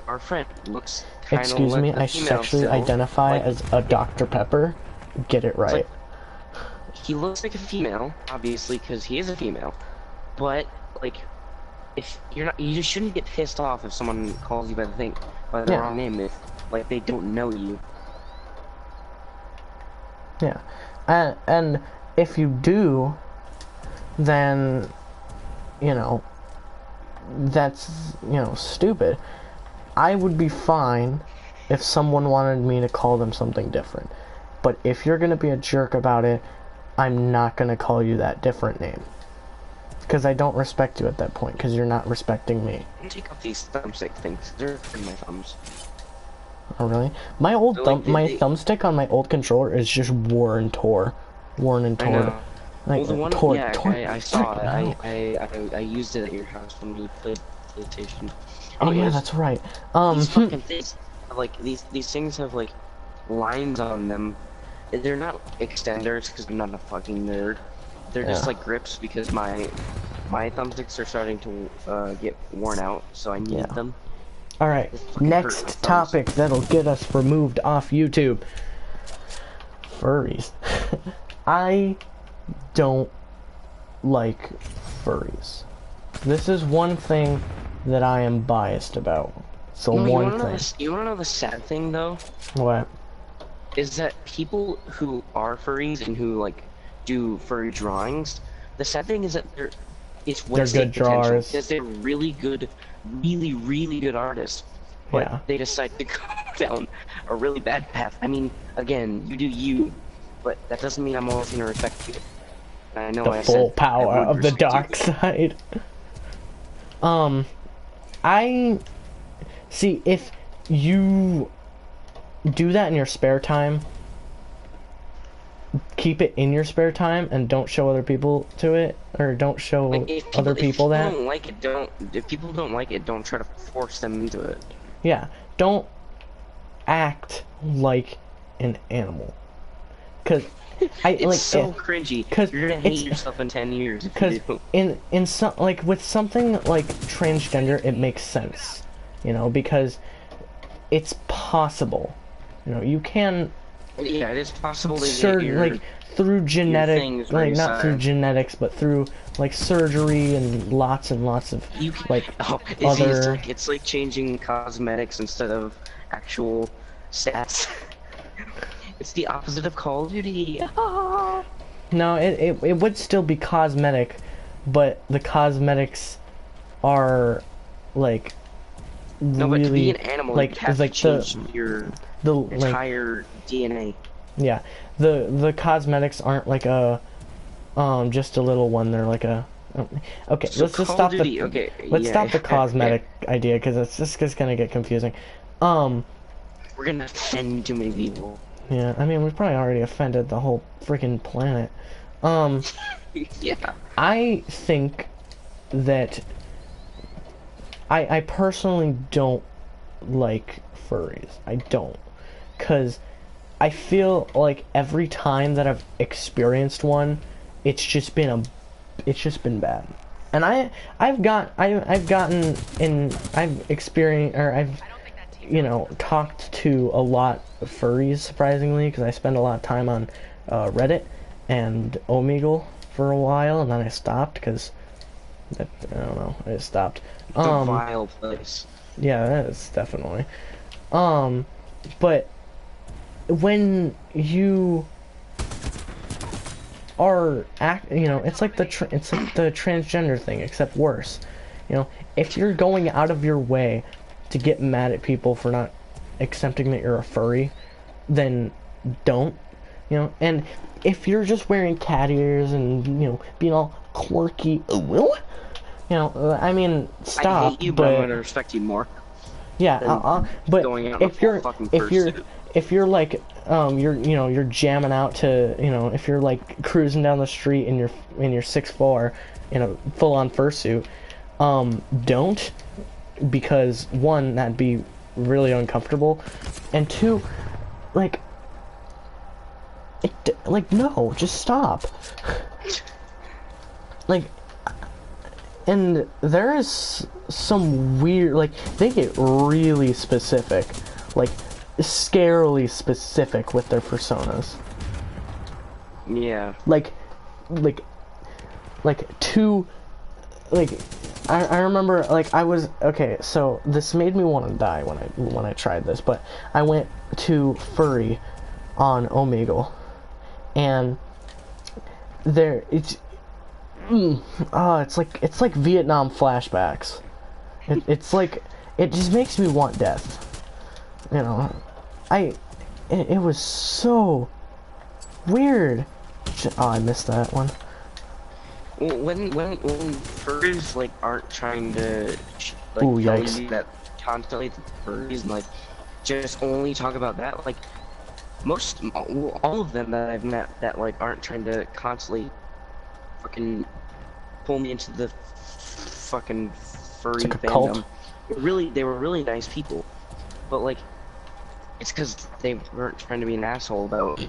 our friend looks kind of excuse me, I sexually identify as a Dr. Pepper. Get it right. He looks like a female, obviously, because he is a female. But if you're not, you just shouldn't get pissed off if someone calls you by the wrong name if they don't know you. Yeah, and if you do, then that's stupid. I would be fine if someone wanted me to call them something different, but if you're gonna be a jerk about it, I'm not gonna call you that different name, because I don't respect you at that point, because you're not respecting me. Take off these thumbstick things. They're in my thumbs. Oh really? My old thumbstick on my old controller is just worn and torn. Well, the one, I saw it. I used it at your house when we played PlayStation. Oh yeah, that's right. These fucking things, these things have lines on them. They're not extenders because I'm not a fucking nerd. They're just grips because my thumbsticks are starting to get worn out, so I need them. Alright, next topic that'll get us removed off YouTube. Furries. I don't like furries. This is one thing that I am biased about. So you wanna know the sad thing though? What? Is that people who are furries and who do furry drawings, the sad thing is that they're good drawers because they're really good artists, but they decide to go down a really bad path. I mean, again, you do you, but that doesn't mean I'm always gonna respect you. I know the full power of the dark side. I see, if you do that in your spare time, keep it in your spare time and don't show other people to it, or don't show Like other people that. don't like it, don't. If people don't like it, don't try to force them into it. Yeah, don't act like an animal. Cause It's like so cringy. Cause you're gonna hate yourself in 10 years. Because in some, like, with something like transgender, it makes sense, you know, because it's possible, you know, you can Yeah, it is possible to like through things like not through resized. genetics, but through like surgery and lots of You can, like it's other. it's like changing cosmetics instead of actual stats. It's the opposite of Call of Duty. No, it would still be cosmetic, but the cosmetics are like No, but really to be an animal, like you have like to change your the like entire DNA. yeah, the cosmetics aren't like a just a little one. They're like a okay. So Let's just Call stop of Duty, the okay, let's yeah, stop the okay. cosmetic idea because it's just gonna get confusing. We're gonna offend too many people. Yeah, I mean we've probably already offended the whole freaking planet. Yeah. I think that I personally don't like furries. I don't, cause I feel like every time that I've experienced one, it's just been bad. And I've gotten in I've experienced or I've talked to a lot of furries surprisingly because I spend a lot of time on Reddit and Omegle for a while, and then I stopped because I don't know, I just stopped. The vile place. Yeah, that is definitely. But when you are it's like the transgender thing, except worse. You know, if you're going out of your way to get mad at people for not accepting that you're a furry, then don't. You know, and if you're just wearing cat ears and being all quirky, I mean, stop. I hate you, but I'm gonna respect you more. Yeah, but going out in if a full you're fucking if you're fursuit. if you're like you're jamming out to if you're like cruising down the street in your 6'4" in a full-on fursuit, don't, because one, that'd be really uncomfortable, and two, like no, just stop. Like, and there is some weird, like, they get really specific, like scarily specific with their personas. Yeah. Like two, like I remember, like, I was okay, so this made me want to die when I tried this, but I went to Furry on Omegle, and there it's like Vietnam flashbacks. It's like, it just makes me want death. It was so weird. Oh, I missed that one. Well, when furries like aren't trying to like Ooh, tell yikes. you that constantly the furries and like just only talk about that, like all of them that I've met that like aren't trying to constantly fucking pull me into the fucking furry like a fandom. cult. They were really nice people, but like it's because they weren't trying to be an asshole about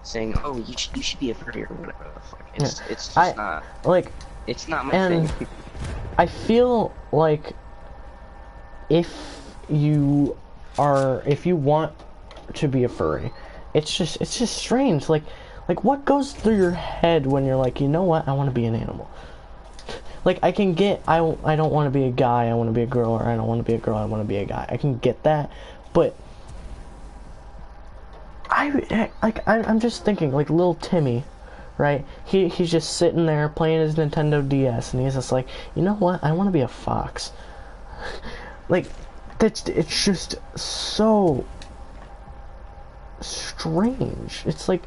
saying, oh, you should be a furry or whatever the fuck. It's just not. Like, It's not my and thing. I feel like if you want to be a furry, it's just strange. Like what goes through your head when you're like, you know what, I want to be an animal. Like, I can get, I don't want to be a guy, I want to be a girl, or I don't want to be a girl, I want to be a guy. I can get that, but I'm just thinking, like, little Timmy, right? He's just sitting there playing his Nintendo DS, and he's just like, you know what? I want to be a fox. Like, it's just so strange. It's like,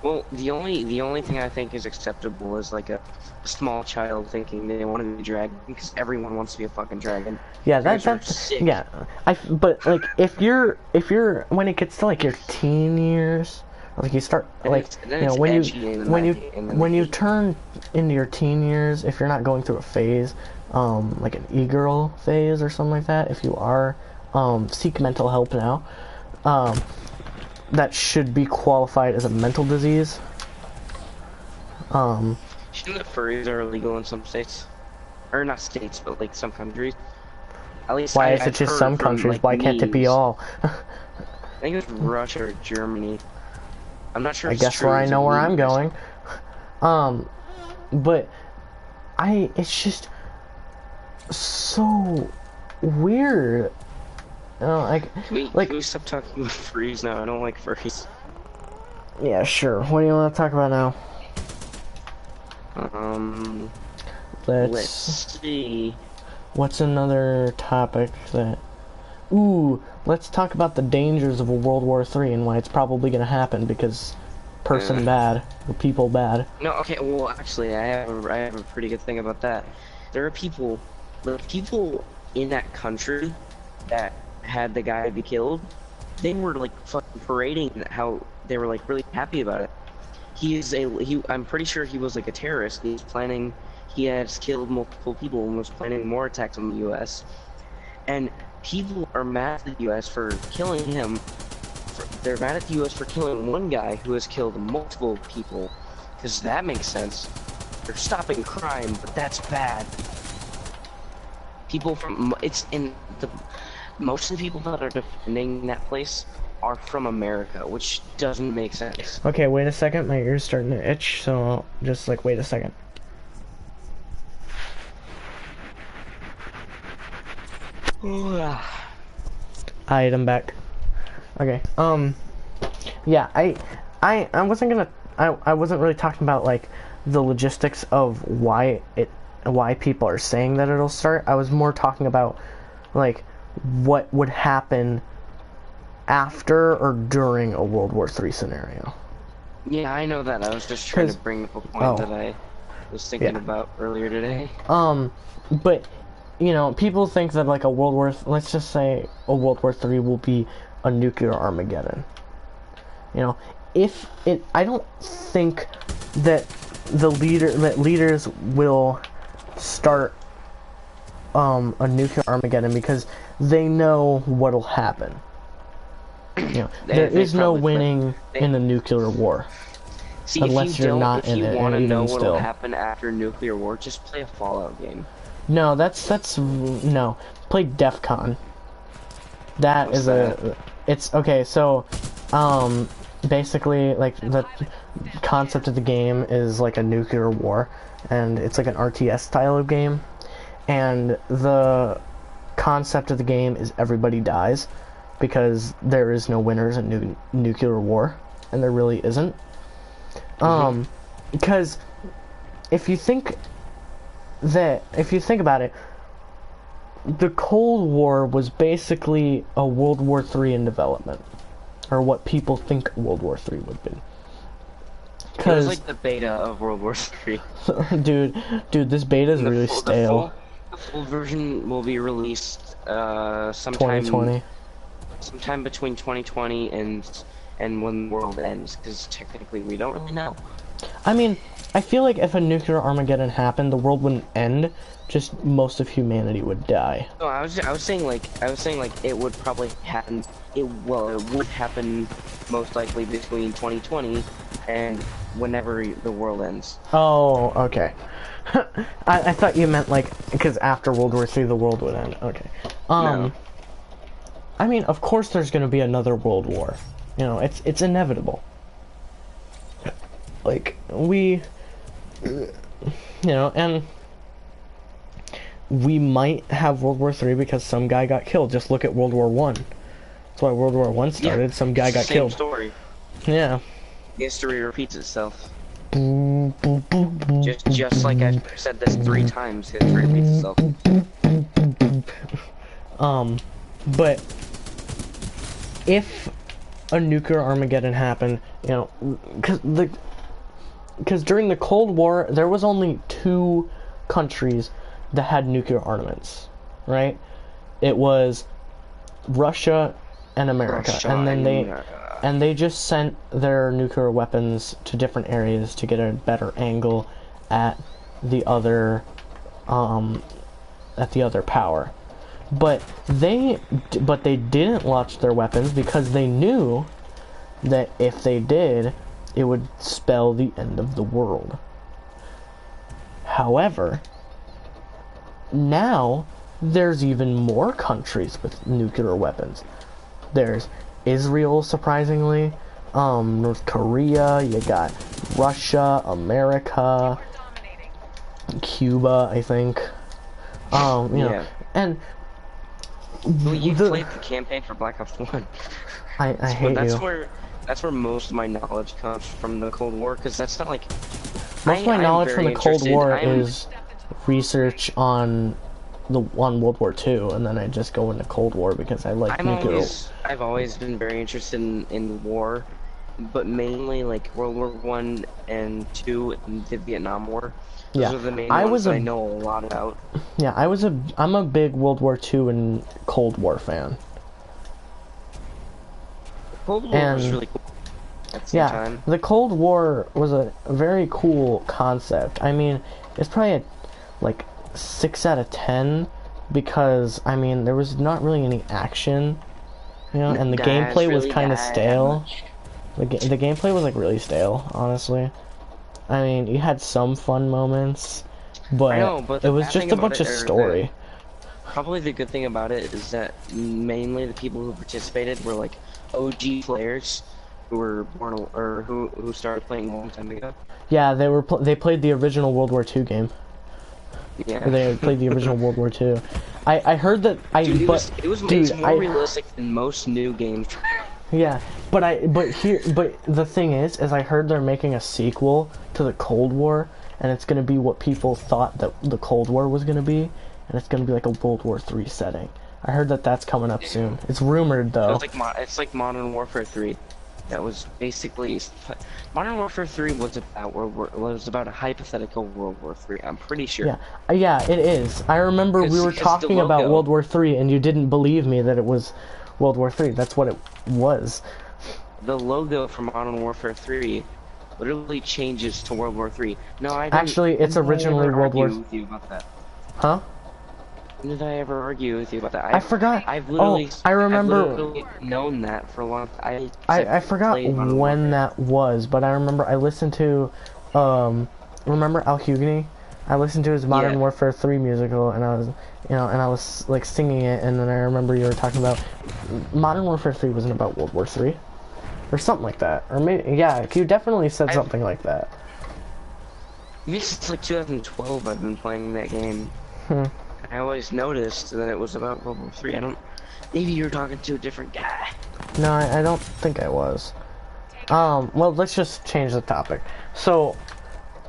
Well, the only thing I think is acceptable is like a small child thinking they want to be a dragon, because everyone wants to be a fucking dragon. yeah, Dragons are that's sick. yeah. But like, if you're when it gets to like your teen years, Like you start And like it's, you then know it's when you edgy and when you then the when you hate. turn into your teen years, if you're not going through a phase, like an e-girl phase or something like that, if you are, seek mental help now. That should be qualified as a mental disease. Shouldn't the furries are illegal in some states? Or not states, but like some countries. At least Why is it I've just heard some from countries? like Why can't it be memes. all? I think it was Russia or Germany. I'm not sure I if it's guess where true. It I was a know where meme I'm that I saw. going. But it's just so weird. Like, Can we stop talking about furries now? I don't like furries. yeah, sure. What do you want to talk about now? Let's Let's. see. What's another topic that? Ooh, let's talk about the dangers of a World War III and why it's probably gonna happen because person bad or people bad. No, okay, well, actually, I have a pretty good thing about that. There are people, the people in that country that had the guy be killed, they were like fucking parading how they were like really happy about it. I'm pretty sure he was like a terrorist. He has killed multiple people and was planning more attacks on the U.S. And people are mad at the U.S. for killing him. They're mad at the U.S. for killing one guy who has killed multiple people, because that makes sense. They're stopping crime, but that's bad. People from most of the people that are defending that place are from America, which doesn't make sense. Okay, wait a second. My ear's starting to itch, so I'll just like wait a second. Alright, I'm back. Okay. Yeah, I wasn't gonna. I wasn't really talking about like the logistics of why people are saying that it'll start. I was more talking about like what would happen after or during a World War III scenario. Yeah, I know that. I was just trying to bring up a point that I was thinking about earlier today. But you know, people think that like let's just say a World War III will be a nuclear Armageddon. You know, I don't think that leaders will start a nuclear Armageddon because they know what'll happen. You know, there is no winning in a nuclear war. See, unless you're not in it. If you want to know still. what'll happen after nuclear war, just play a Fallout game. No, no. Play DEF CON. What's that? It's okay. So, basically, like the concept of the game is like a nuclear war, and it's like an RTS style of game, and the concept of the game is everybody dies, because there is no winners in nuclear war, and there really isn't. Because if you think about it, the Cold War was basically a World War III in development, or what people think World War III would be. It was like the beta of World War III. dude, this beta is really stale. The full version will be released sometime 2020. Sometime between 2020 and when the world ends, because technically we don't really know. I mean, I feel like if a nuclear Armageddon happened, the world wouldn't end. Just most of humanity would die. No, I was saying like it would probably happen. It would happen most likely between 2020 and whenever the world ends. Oh, okay. I thought you meant like because after World War III the world would end. Okay. No. I mean, of course there's going to be another world war. You know, it's inevitable. Like you know, and we might have World War III because some guy got killed. Just look at World War I. That's why World War I started. Yeah, some guy got killed. Same story. Yeah. History repeats itself. Just like I said this 3 times, history repeats itself. But if a nuclear Armageddon happened, you know, because during the Cold War there was only 2 countries that had nuclear armaments, right? It was Russia and America, and then and they just sent their nuclear weapons to different areas to get a better angle at the other power. But they didn't launch their weapons because they knew that if they did, it would spell the end of the world. However, now there's even more countries with nuclear weapons. There's Israel, surprisingly, North Korea, you got Russia, America, Cuba, I think. You know, and well, you played the campaign for Black Ops 1. I hate you. That's where most of my knowledge comes from the Cold War, because that's not like... Most of my knowledge from the Cold War is research on World War II, and then I just go into Cold War because I like nuclear. I've always been very interested in war, but mainly like World War I and II and the Vietnam War. Those are the main ones I know a lot about. Yeah, I'm a big World War II and Cold War fan. Cold War was really cool. At the same time. The Cold War was a very cool concept. I mean, it's probably like 6 out of 10 because I mean there was not really any action, you know, and the gameplay was kind of stale. The gameplay was like really stale, honestly. I mean, you had some fun moments, but it was just a bunch of story. Probably the good thing about it is that mainly the people who participated were like OG players who were born or who started playing a long time ago. Yeah, they played the original World War II game. Yeah. They played the original World War II. I heard that it's more realistic than most new games. Yeah, but the thing is I heard they're making a sequel to the Cold War, and it's gonna be what people thought that the Cold War was gonna be, and it's gonna be like a World War III setting. I heard that that's coming up soon. It's rumored though. It's like Modern Warfare 3. That was basically Modern Warfare 3 was about a hypothetical World War 3. I'm pretty sure. Yeah, it is. I remember we were talking about World War 3, and you didn't believe me that it was World War 3. That's what it was. The logo for Modern Warfare 3 literally changes to World War 3. No, actually, it's originally World War. With you about that. Huh? When did I ever argue with you about that? I forgot. I've literally, I remember. I've literally known that for a long time. I forgot when that was, but I remember I listened to, remember Al Hughney? I listened to his Modern Warfare 3 musical, and I was like singing it, and then I remember you were talking about Modern Warfare 3 wasn't about World War 3, or something like that, or maybe you definitely said something like that. Since like 2012, I've been playing that game. I always noticed that it was about World War 3. Maybe you were talking to a different guy. No, I don't think I was. Well, let's just change the topic. So,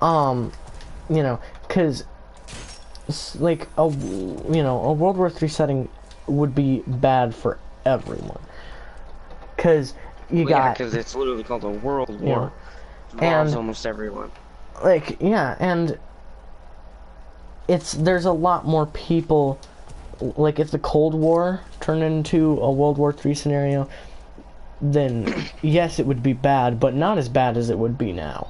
you know, cause like a World War 3 setting would be bad for everyone. Cause because it's literally called a world war. And almost everyone. And there's a lot more people. Like, if the Cold War turned into a World War 3 scenario, then yes, it would be bad, but not as bad as it would be now.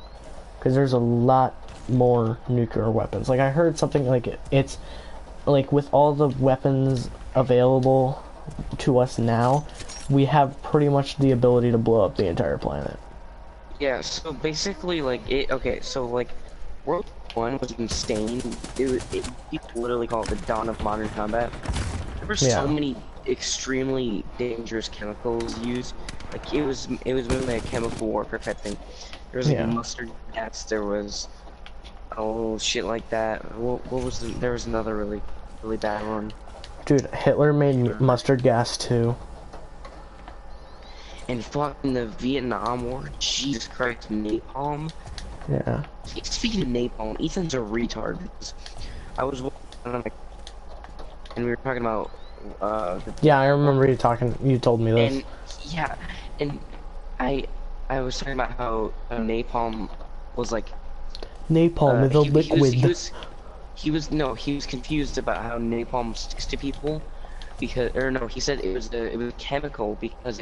Because there's a lot more nuclear weapons. Like, I heard something like it's like with all the weapons available to us now, we have pretty much the ability to blow up the entire planet. Yeah, so basically, like, World War I was insane. People literally call it the dawn of modern combat. There were so many extremely dangerous chemicals used. Like, it was mainly a chemical warfare type thing. There was like mustard gas. There was shit like that. What was there was another really bad one. Dude, Hitler made mustard gas too. And fucking the Vietnam War, Jesus Christ, napalm. Yeah. Speaking of napalm, Ethan's a retard. I was and we were talking about yeah, I remember you told me this. And I was talking about how napalm was like napalm is a liquid. He was confused about how napalm sticks to people, because, or no, he said it was chemical because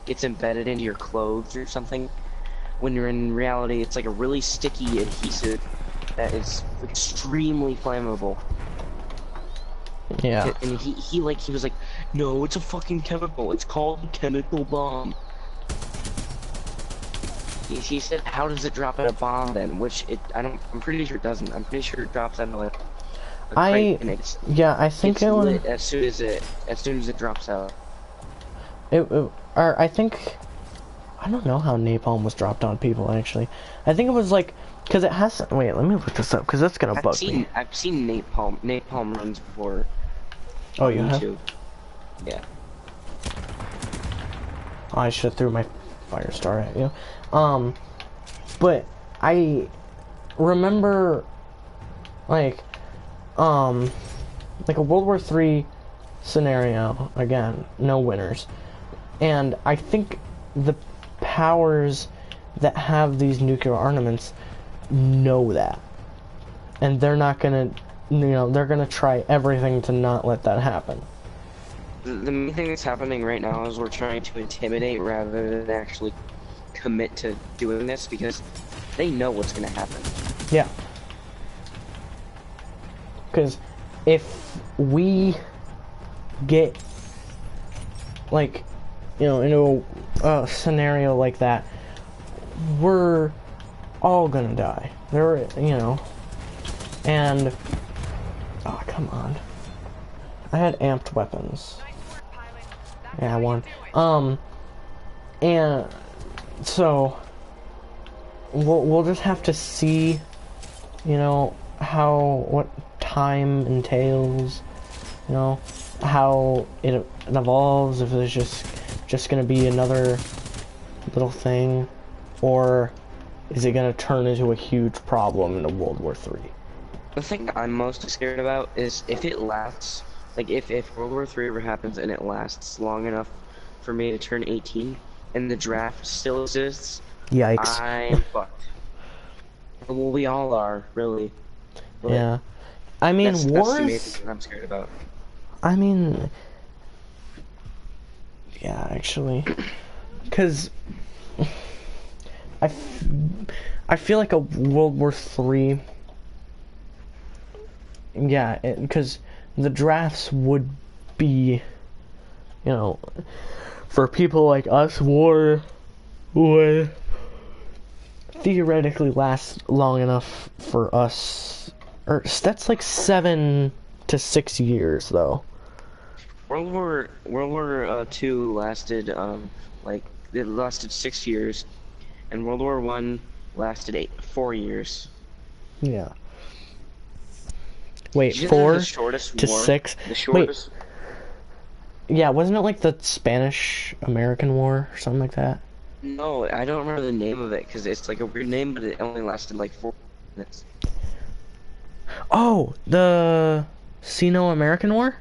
it's embedded into your clothes or something. When you're in reality, it's like a really sticky adhesive that is extremely flammable. Yeah. And he was like, no, it's a fucking chemical. It's called a chemical bomb. He said, how does it drop at a bomb then? Which I'm pretty sure it doesn't. I'm pretty sure it drops out of like a crate and yeah, I think it's lit as soon as it drops out. Or I think, I don't know how napalm was dropped on people actually. I think it was like, cause it has. Wait, let me look this up, cause that's gonna bug me. I've seen napalm runs before. Oh, you have? YouTube. Yeah. Oh, I should have threw my fire star at you. But I remember like a World War III scenario, again, no winners. And I think the powers that have these nuclear armaments know that. And they're not gonna, they're gonna try everything to not let that happen. The main thing that's happening right now is we're trying to intimidate rather than actually commit to doing this because they know what's gonna happen. Yeah. Because if we get, like, into a scenario like that, we're all gonna die. And, oh, come on. I had amped weapons. Yeah, I won. And so we'll just have to see, what time entails, how it evolves, if there's just gonna be another little thing, or is it gonna turn into a huge problem in a World War III? The thing I'm most scared about is if it lasts, like if World War III ever happens and it lasts long enough for me to turn 18 and the draft still exists, yikes. I'm fucked. Well, we all are, really. But yeah. I mean, that's the main thing I'm scared about. I mean, yeah, actually. Because I feel like a World War III, yeah, because the drafts would be, for people like us, war would theoretically last long enough for us, or that's like 7 to 6 years though. World War II lasted it lasted 6 years, and World War I lasted 4 years. Yeah. Wait, 4 to 6? The shortest. Wait. Yeah, wasn't it like the Spanish-American War or something like that? No, I don't remember the name of it because it's like a weird name, but it only lasted like 4 minutes. Oh, the Sino-American War?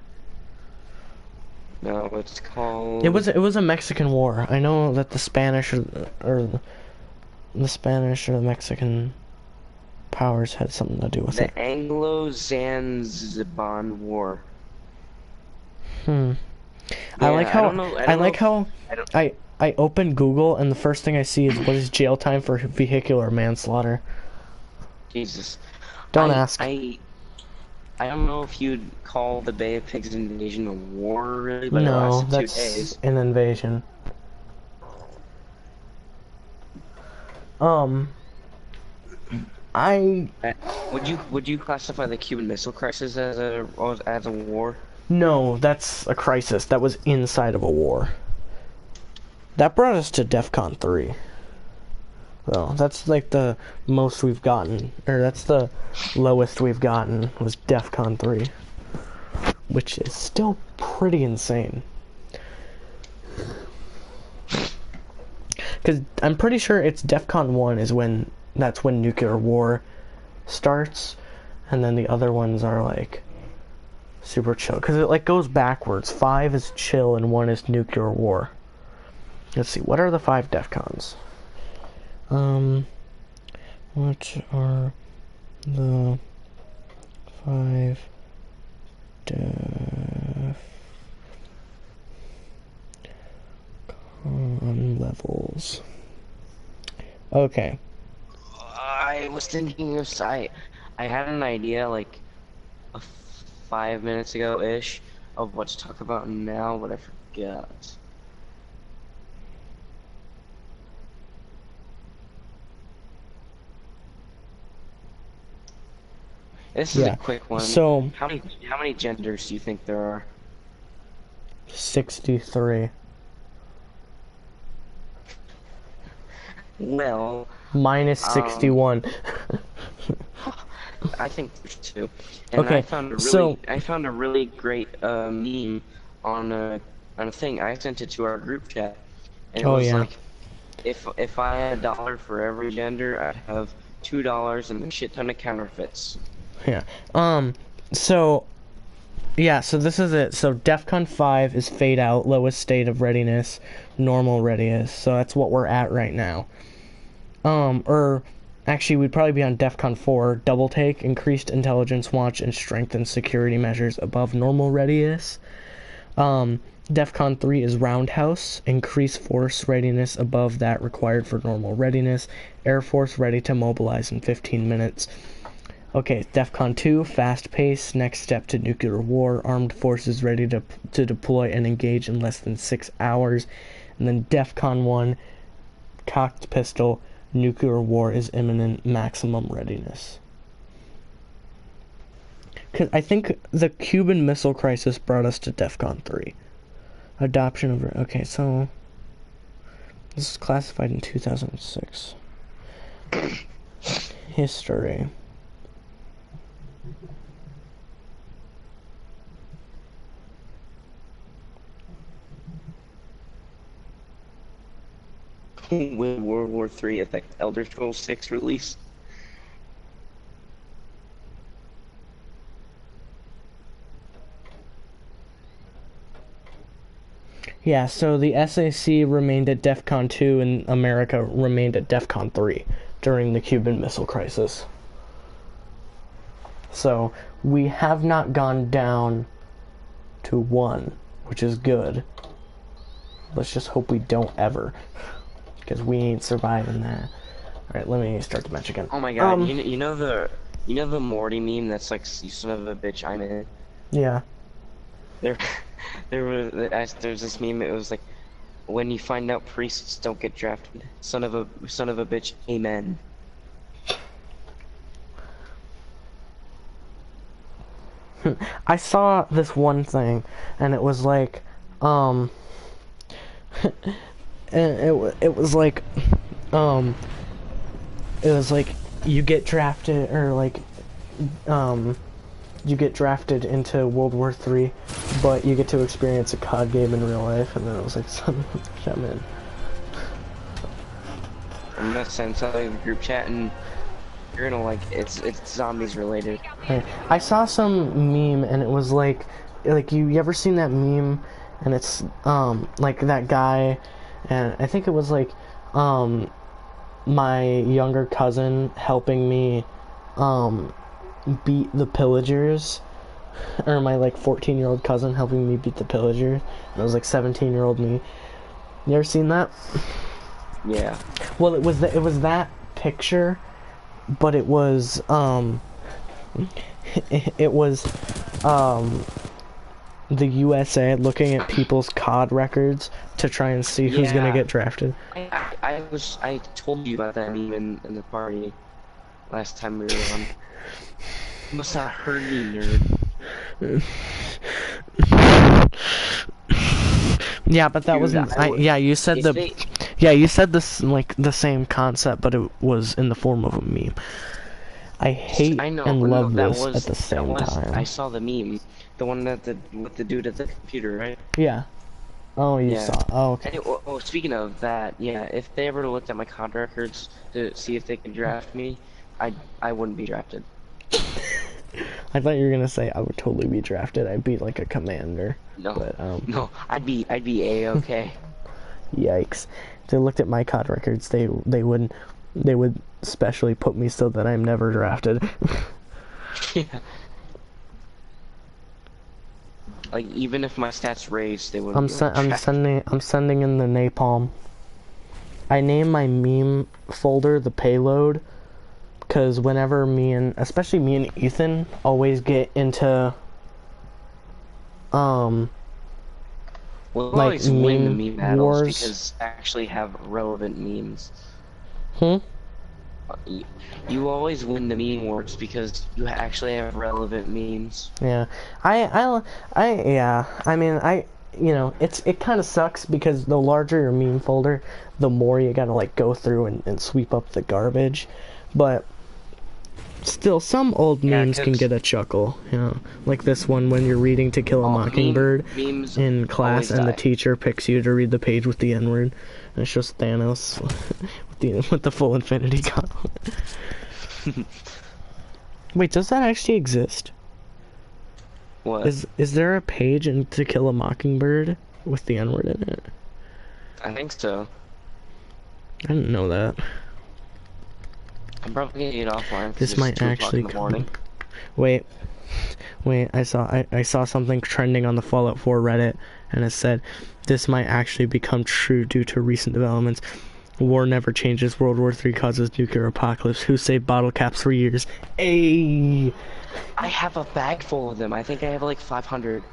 No, it's called. It was a Mexican war. I know that the Spanish or the Spanish or the Mexican powers had something to do with it. The Anglo-Zanzibar War. Yeah, I open Google and the first thing I see is what is jail time for vehicular manslaughter. Jesus. Don't ask. I don't know if you'd call the Bay of Pigs invasion a war, really, but no, it lasted 2 that's days. An invasion. Would you classify the Cuban Missile Crisis as a war? No, that's a crisis. That was inside of a war. That brought us to DEFCON 3. Well, that's like the most we've gotten, or that's the lowest we've gotten was DEFCON 3, which is still pretty insane. Because I'm pretty sure it's DEFCON 1 is when nuclear war starts, and then the other ones are like super chill. Because it like goes backwards. 5 is chill and 1 is nuclear war. Let's see, what are the 5 DEFCONs? What are the 5 DEFCONs? On levels. Okay. I was thinking of I had an idea like 5 minutes ago-ish of what to talk about now, but I forgot. This is a Yeah. quick one. So How many genders do you think there are? 63. Well, Minus 61. I think there's two. And Okay, I found a really great meme on a thing. I sent it to our group chat, and it Oh, was yeah. like, if I had $1 for every gender, I'd have $2 and a shit ton of counterfeits. Yeah. So yeah, so this is it. So DEFCON 5 is fade out, lowest state of readiness, normal readiness. So that's what we're at right now. Or actually we'd probably be on DEFCON 4, double take, increased intelligence watch and strengthened security measures above normal readiness. DEFCON 3 is roundhouse, increased force readiness above that required for normal readiness, Air Force ready to mobilize in 15 minutes. Okay, DEFCON 2, fast pace, next step to nuclear war, armed forces ready to deploy and engage in less than 6 hours. And then DEFCON 1, cocked pistol, nuclear war is imminent, maximum readiness. Cause I think the Cuban Missile Crisis brought us to DEFCON 3. Adoption of... Okay, so... This is classified in 2006. History. Will World War III affect Elder Scrolls 6 release? Yeah, so the SAC remained at DEFCON 2 and America remained at DEFCON 3 during the Cuban Missile Crisis. So we have not gone down to 1, which is good. Let's just hope we don't ever, because we ain't surviving that. Alright, let me start the match again. Oh my god, you know the Morty meme that's like, you son of a bitch, I'm in it? Yeah. There's this meme, it was like, when you find out priests don't get drafted, son of a bitch, amen. I saw this one thing, and it was like, and it was like, you get drafted, or like, you get drafted into World War III, but you get to experience a COD game in real life, and then it was like, son of a bitch, I'm in. I'm gonna send something in the group chat, and you're gonna like, it's zombies related. Right. I saw some meme, and it was like you ever seen that meme, and it's like that guy, and I think it was like my younger cousin helping me beat the pillagers, or my like 14-year-old cousin helping me beat the pillagers, and it was like 17-year-old me. You ever seen that? Yeah. Well, it was that picture, but it was it was the USA looking at people's COD records to try and see who's gonna get drafted. I told you about that meme in the party last time we were on. You must not heard me, nerd. Yeah, but that wasn't. Yeah, you said you said this like the same concept, but it was in the form of a meme. I hate and love this at the same time. I saw the meme, the one with the dude at the computer, right? Yeah. Oh, you saw. Oh, okay. And speaking of that, yeah, if they ever looked at my COD records to see if they could draft me, I wouldn't be drafted. I thought you were gonna say I would totally be drafted. I'd be like a commander. No, but, no, I'd be A-okay. Yikes! If they looked at my COD records, they would specially put me so that I'm never drafted. Yeah. Like, even if my stats raised, they wouldn't be like, I'm sending in the napalm. I name my meme folder the payload because whenever especially me and Ethan always get into we'll like always win the meme meme battles wars. because I actually have relevant memes. Hmm? You always win the meme wars because you actually have relevant memes. Yeah. Yeah. I mean, you know, it kind of sucks because the larger your meme folder, the more you gotta like go through and sweep up the garbage. But still, some old memes can get a chuckle, you know, like this one when you're reading To Kill a Mockingbird memes in class and the teacher picks you to read the page with the N-word, and it's just Thanos with the full Infinity Gauntlet. Wait, does that actually exist? What? Is there a page in To Kill a Mockingbird with the N-word in it? I think so. I didn't know that. I'm probably gonna get offline. This might actually come. Wait, I saw something trending on the Fallout 4 Reddit, and it said, "This might actually become true due to recent developments. War never changes. World War III causes nuclear apocalypse. Who saved bottle caps for years?" Ayy! I have a bag full of them. I think I have like 500.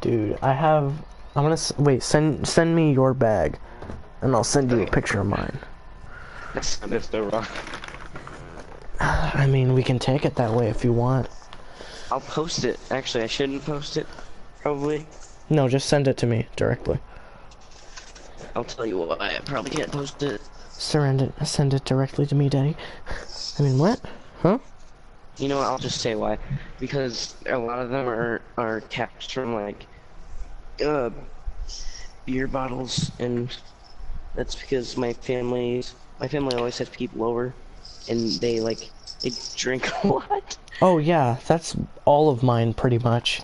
Dude, I'm gonna wait. Send me your bag, and I'll send you a picture of mine. That's the wrong. I mean, we can take it that way if you want. I'll post it. Actually, I shouldn't post it. Probably. No, just send it to me directly. I'll tell you what. I probably can't post it. Send it directly to me, Daddy. I mean, what? Huh? You know what? I'll just say why. Because a lot of them are caps from like beer bottles, and that's because my family always has to keep lower, and they drink a lot. Oh yeah, that's all of mine pretty much.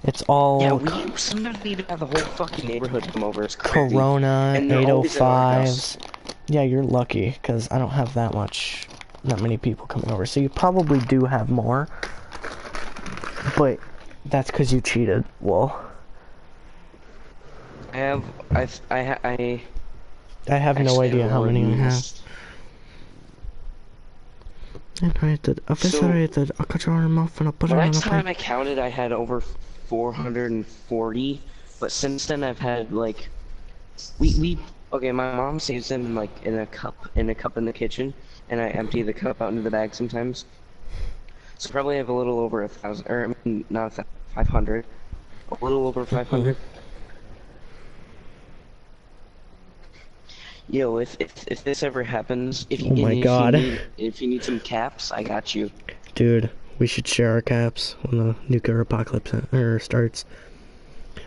It's all yeah. We sometimes need to have the whole fucking neighborhood come over. It's crazy. Corona, And 805s. Yeah, you're lucky because I don't have that many people coming over. So you probably do have more, but that's because you cheated. Well, I have no idea how many I have. The next time I counted, I had over 440, but since then I've had like, okay, my mom saves them like in a cup in the kitchen, and I empty the cup out into the bag sometimes. So probably have a little over 1,000, or I mean, not 500, a little over 500. Yo, if this ever happens, if you need some caps, I got you. Dude, we should share our caps when the nuclear apocalypse starts.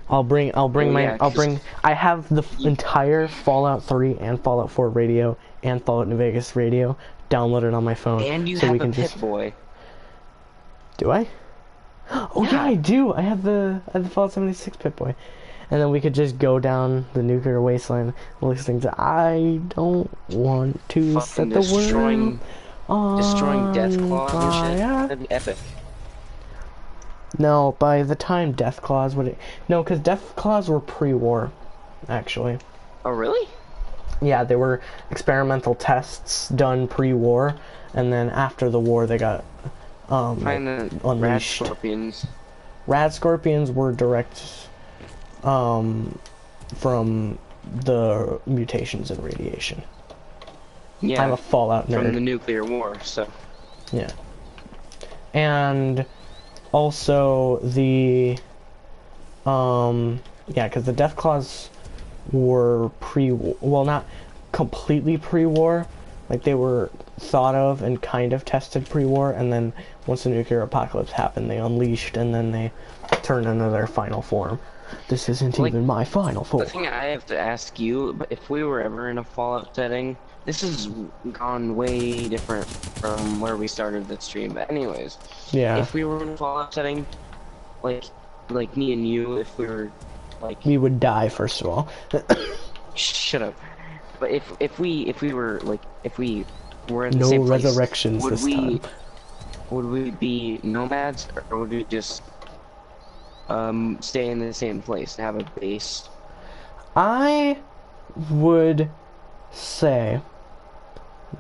I have the entire Fallout 3 and Fallout 4 radio and Fallout New Vegas radio downloaded on my phone. And you have a Pip-Boy. Do I? Oh yeah, I do. I have the Fallout 76 Pip-Boy. And then we could just go down the nuclear wasteland listening to I Don't Want to Set the World on destroying Deathclaw and shit. That'd be epic. No, by the time Deathclaws would... No, because Deathclaws were pre-war, actually. Oh, really? Yeah, they were experimental tests done pre-war, and then after the war they got unleashed. Rad Scorpions. Rad Scorpions were direct... from the mutations in radiation. Yeah, I'm a Fallout nerd. From the nuclear war, so... Yeah. And also the... yeah, because the Deathclaws were well, not completely pre-war. Like, they were thought of and kind of tested pre-war, and then once the nuclear apocalypse happened, they unleashed, and then they turned into their final form. This isn't even my final form. The thing I have to ask you, if we were ever in a Fallout setting, this has gone way different from where we started the stream, but anyways. Yeah. If we were in a Fallout setting, like me and you, if we were, like... We would die, first of all. Shut up. But if we were, like, if we were in the same place... No resurrections this time. Would we be nomads, or would we just... stay in the same place, have a base. I would say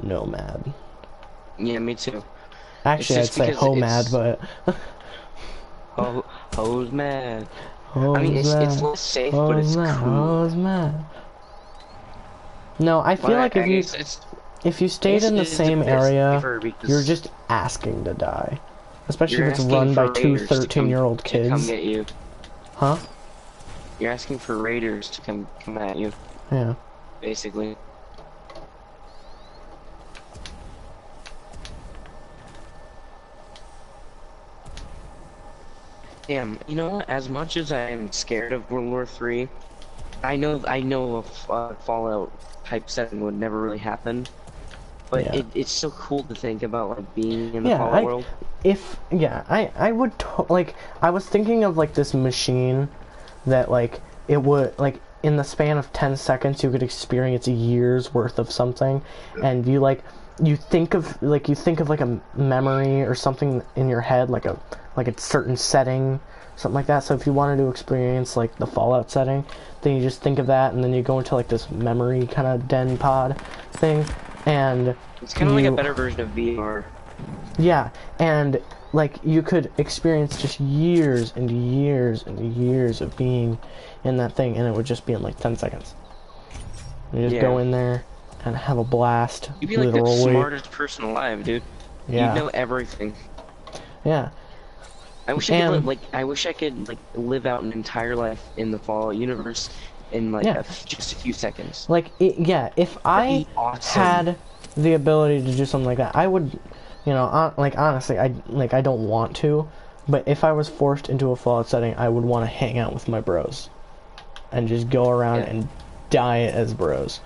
nomad. Yeah, me too. Actually, I'd Just say because homad, it's but hoes mad. I mean, it's homad, less safe, but it's cool. homad. No, I feel Well, like I guess it's if you I stayed guess in it the is a same bit area, safer you're because just asking to die. Especially you're if it's asking run by for two raiders to 13-year-old come kids. get you. Huh? You're asking for raiders to come at you, Yeah. basically. Damn, you know what? As much as I am scared of World War III, I know a Fallout type setting would never really happen. But Yeah. it's so cool to think about like being in the Yeah, Fallout world. I would like, I was thinking of like this machine that like it would like in the span of 10 seconds you could experience a year's worth of something, and you think of like a memory or something in your head, like a certain setting, something like that. So if you wanted to experience like the Fallout setting, then you just think of that, and then you go into like this memory kind of den pod thing, and It's kind of like a better version of VR. yeah, and like you could experience just years and years and years of being in that thing, and it would just be in like 10 seconds. You just go in there and have a blast. You'd be like the smartest person alive, dude. Yeah. You'd know everything. Yeah. I wish I could I wish I could like live out an entire life in the Fallout universe in like just a few seconds. Like if I had the ability to do something like that, I would, you know, like honestly, I don't want to, but if I was forced into a Fallout setting, I would want to hang out with my bros and just go around and die as bros.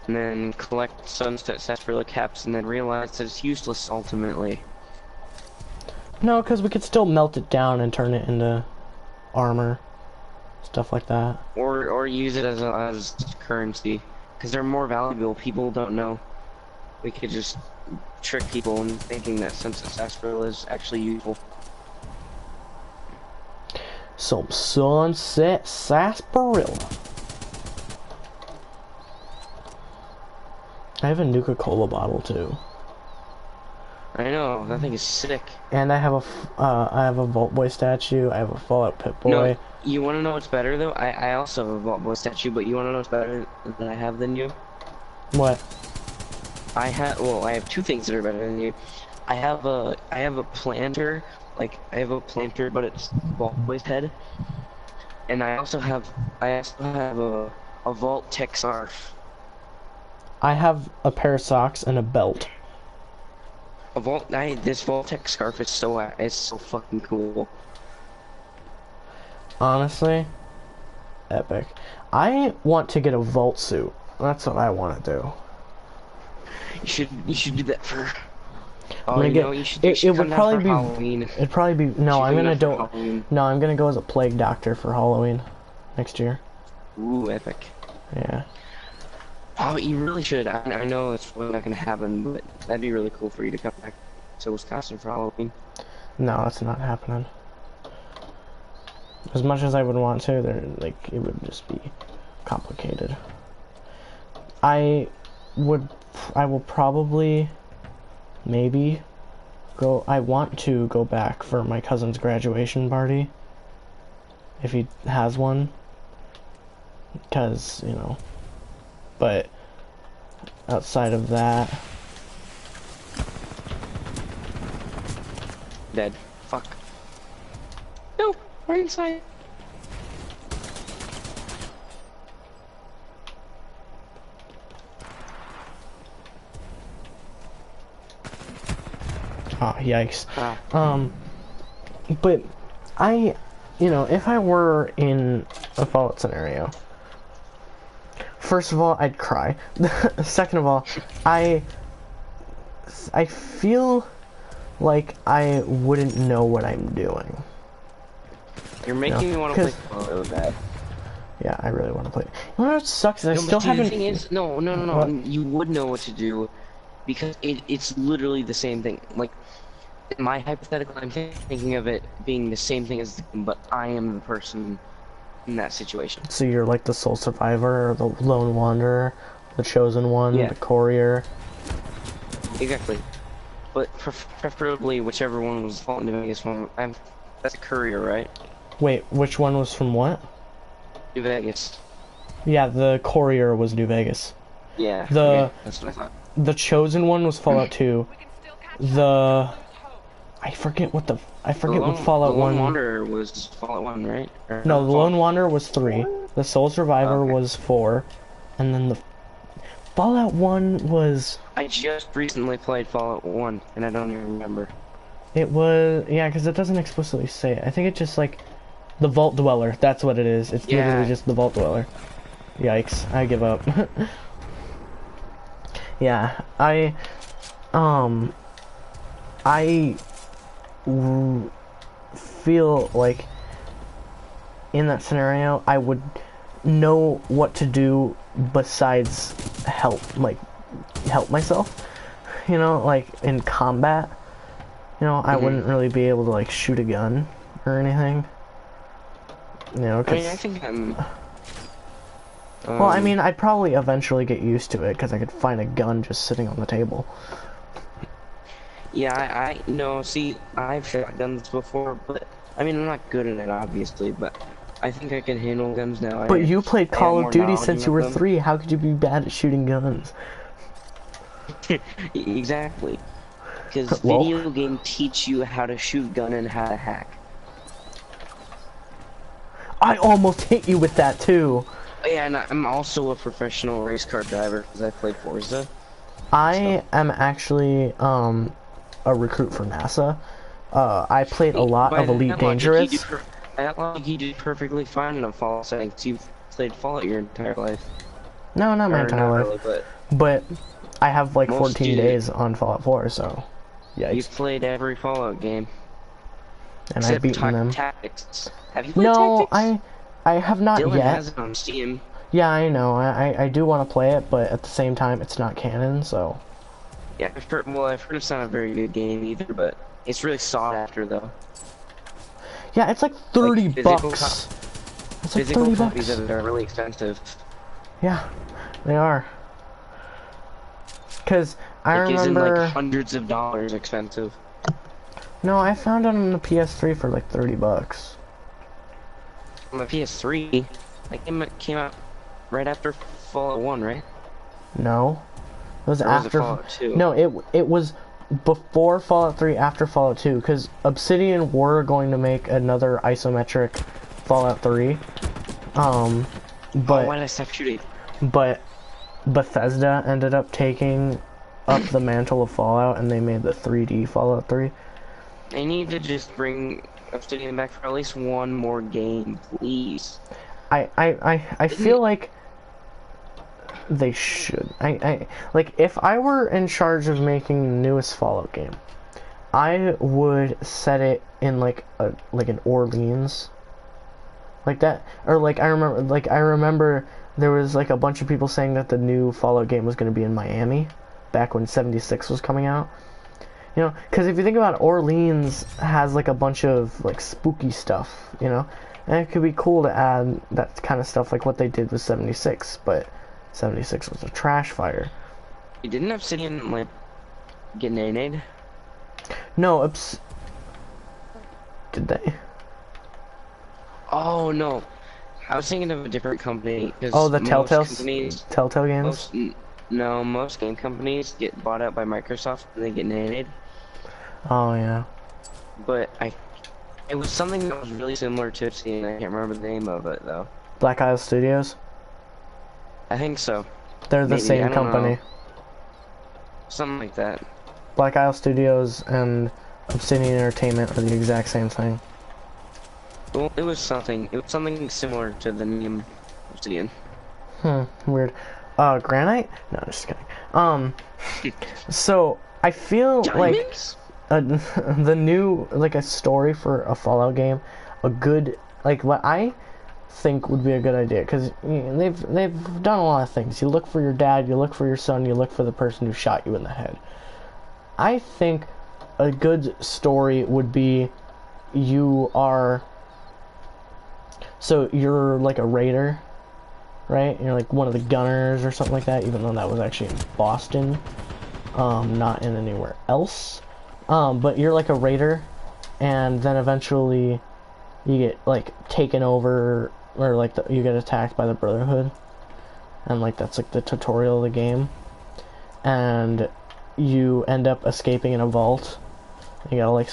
And then collect sunset sarsaparilla caps and then realize that it's useless ultimately. No, because we could still melt it down and turn it into armor, stuff like that. Or use it as currency, because they're more valuable. People don't know. We could just trick people into thinking that sunset sarsaparilla is actually useful. Some sunset sarsaparilla. I have a Nuka-Cola bottle too. I know, that thing is sick. And I have a Vault Boy statue. I have a Fallout Pip-Boy. No, you want to know what's better though? I also have a Vault Boy statue, but you want to know what's better than I have than you? What? I have two things that are better than you. I have a planter, but it's Vault Boy's head. And I also have a Vault Tech scarf. I have a pair of socks and a belt. This Vault Tech scarf is so fucking cool. Honestly, epic. I want to get a Vault suit. That's what I want to do. You should do that for. It would probably be Halloween. It'd probably be no. I'm gonna go as a plague doctor for Halloween next year. Ooh, epic. Yeah. Oh, you really should. I know it's probably not gonna happen, but that'd be really cool for you to come back to Wisconsin for Halloween. No, that's not happening. As much as I would want to, it would just be complicated. I will probably, maybe, I want to go back for my cousin's graduation party, if he has one, because, you know, but outside of that... Dead. Fuck. No, we're inside. Oh, yikes. But if I were in a Fallout scenario, first of all, I'd cry. Second of all, I feel like I wouldn't know what I'm doing. You're making me want to play Fallout bad. Yeah, I really want to play. You know what sucks? I still haven't. The thing is, no. You would know what to do, because it's literally the same thing. Like, in my hypothetical, I'm thinking of it being the same thing as the game, but I am the person in that situation. So you're like the sole survivor, or the lone wanderer, the chosen one, Yeah. the courier. Exactly. But preferably whichever one was Fallout New Vegas one. That's a courier, right? Wait, which one was from what? New Vegas. Yeah, the courier was New Vegas. Yeah. The- okay, that's what I thought. The chosen one was Fallout 2. I forget what Fallout the Lone 1. Wanderer was Fallout 1, right? Or No, the Fallout- Lone Wanderer was 3. The Sole Survivor Okay. was 4. And then the Fallout 1 was... I just recently played Fallout 1, and I don't even remember. It was... Yeah, because it doesn't explicitly say it. I think it's just like... The Vault Dweller. That's what it is. It's Yeah. literally just the Vault Dweller. Yikes. I give up. Yeah, I feel like in that scenario I would know what to do besides help myself, you know, like in combat, you know, I wouldn't really be able to like shoot a gun or anything, you know, I mean, I 'cause think I'm... well, I mean, I'd probably eventually get used to it because I could find a gun just sitting on the table. Yeah, I no, see, I've shot guns before, but, I mean, I'm not good at it, obviously, but I think I can handle guns now. But you played I have Call more of Duty knowledge since you were about them. 3. How could you be bad at shooting guns? Exactly. Because Well. video games teach you how to shoot gun and how to hack. I almost hit you with that too. Yeah, and I'm also a professional race car driver because I play Forza. I am actually a recruit for NASA. I played a lot By of Elite that logic, Dangerous. That logic, you did perfectly fine in a Fallout setting 'cause you've played Fallout your entire life. No, not my Or entire not life. really, But I have like Most 14 do. days on Fallout 4, so but you've yikes. played every Fallout game. And I've beaten them. Tactics. Have you played No, Tactics? I have not Dylan yet. has it on Steam. Yeah, I know. I do want to play it, but at the same time, it's not canon, so. Yeah, I've heard it's not a very good game either, but it's really sought after though. Yeah, it's like 30 physical bucks. It's like Physical 30 copies bucks. of it are really expensive. Yeah, they are. Cause I Like, isn't remember. like hundreds of dollars expensive. No, I found it on the PS3 for like 30 bucks. On the PS3, that game came out right after Fallout 1, right? No, it was Or was it after. Fallout 2? No, it was before Fallout 3, after Fallout 2. Cause Obsidian were going to make another isometric Fallout 3. Oh, But why did I stop shooting? but Bethesda ended up taking up the mantle of Fallout, and they made the 3D Fallout 3. They need to just bring Obsidian back for at least one more game, please. I feel like they should. I like if I were in charge of making the newest Fallout game, I would set it in like an Orleans, like that, or like I remember there was like a bunch of people saying that the new Fallout game was going to be in Miami, back when 76 was coming out. You know, because if you think about it, Orleans has like a bunch of like spooky stuff, you know, and it could be cool to add that kind of stuff like what they did with 76, but 76 was a trash fire. Didn't Obsidian, like, get nade? No, did they? Oh, no. I was thinking of a different company. 'Cause Oh, the most Telltale games? Most game companies get bought out by Microsoft and they get nade. Oh, yeah. But it was something that was really similar to Obsidian. I can't remember the name of it, though. Black Isle Studios? I think so. They're the Maybe, I same don't company. know. Something like that. Black Isle Studios and Obsidian Entertainment are the exact same thing. Well, it was something similar to the name Obsidian. Weird. Granite? No, just kidding. So, I feel like Diamonds? the new, like a story for a Fallout game, a good, like what I think would be a good idea, because they've done a lot of things. You look for your dad, you look for your son, you look for the person who shot you in the head. I think a good story would be you're like a raider, right? You're like one of the gunners or something like that, even though that was actually in Boston, not in anywhere else. But you're like a raider, and then eventually you get like taken over, or like you get attacked by the Brotherhood, and like that's like the tutorial of the game, and you end up escaping in a vault. You gotta like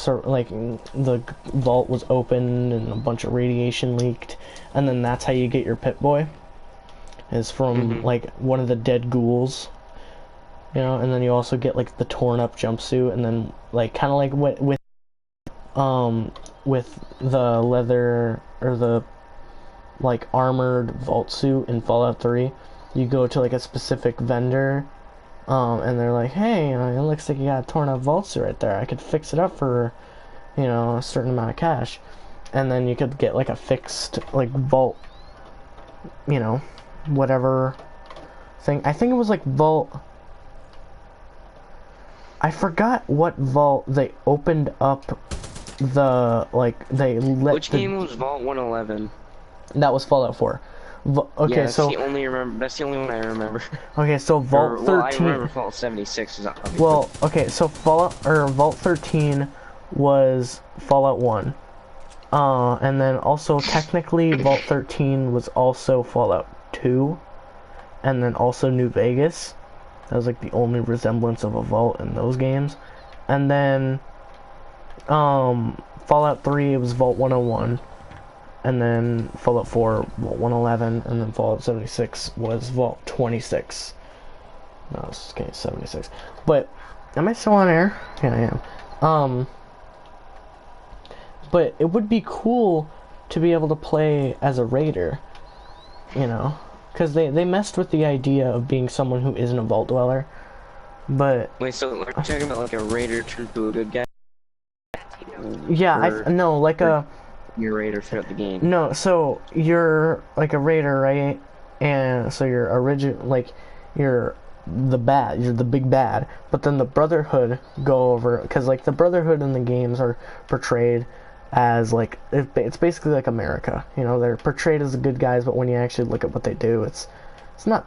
the vault was opened and a bunch of radiation leaked, and then that's how you get your Pip-Boy. Is from like one of the dead ghouls, you know, and then you also get like the torn up jumpsuit, and then like kind of like with the leather or the like armored vault suit in Fallout 3, you go to like a specific vendor, and they're like, hey, it looks like you got a torn up vault suit right there. I could fix it up for, you know, a certain amount of cash, and then you could get like a fixed like vault, you know, whatever thing. I think it was like vault. I forgot what vault they opened up. Which game was Vault 111? That was Fallout 4. Okay, yeah, so that's the only one I remember. Okay, so Vault 13. Well, I remember Vault 76. Well, okay, so Vault 13 was Fallout 1. And then also technically Vault 13 was also Fallout 2, and then also New Vegas. That was like the only resemblance of a vault in those games. And then Fallout 3, it was Vault 101, and then Fallout 4, Vault 111, and then Fallout 76 was Vault 26. No, it's okay, 76. But am I still on air? Yeah, I am. But it would be cool to be able to play as a raider, you know, because they messed with the idea of being someone who isn't a vault dweller. But wait, so we're talking about like a raider turned to a good guy? Yeah, no, like a... You're a raider throughout the game. No, so you're like a raider, right? And so you're you're the big bad. But then the Brotherhood go over, because like the Brotherhood in the games are portrayed as like, it's basically like America. You know, they're portrayed as the good guys, but when you actually look at what they do, it's not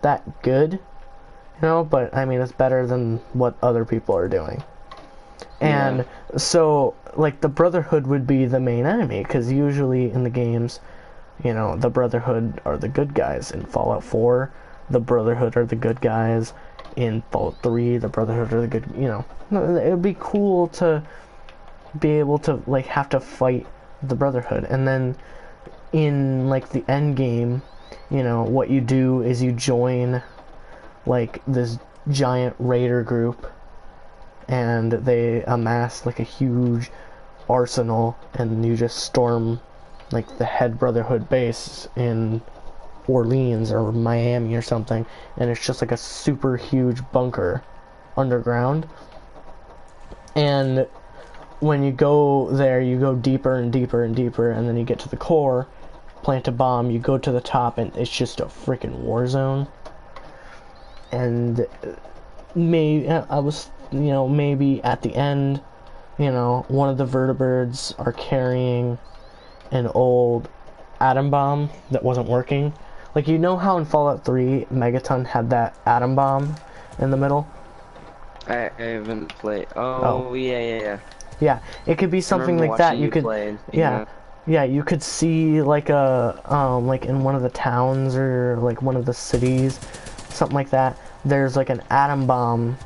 that good. You know, but I mean, it's better than what other people are doing. And so, like, the Brotherhood would be the main enemy, because usually in the games, you know, the Brotherhood are the good guys. In Fallout 4, the Brotherhood are the good guys. In Fallout 3, the Brotherhood are the good, you know. It would be cool to be able to, like, have to fight the Brotherhood. And then in, like, the end game, you know, what you do is you join, like, this giant raider group, and they amass like a huge arsenal, and you just storm like the head Brotherhood base in Orleans or Miami or something, and it's just like a super huge bunker underground. And when you go there, you go deeper and deeper and deeper, and then you get to the core, plant a bomb, you go to the top, and it's just a freaking war zone. And maybe maybe at the end, you know, one of the vertibirds are carrying an old atom bomb that wasn't working. Like, you know how in Fallout 3 Megaton had that atom bomb in the middle? I haven't played. Oh. Yeah. Yeah, it could be something like that. You could, yeah, you could see like like in one of the towns or like one of the cities, something like that. There's like an atom bomb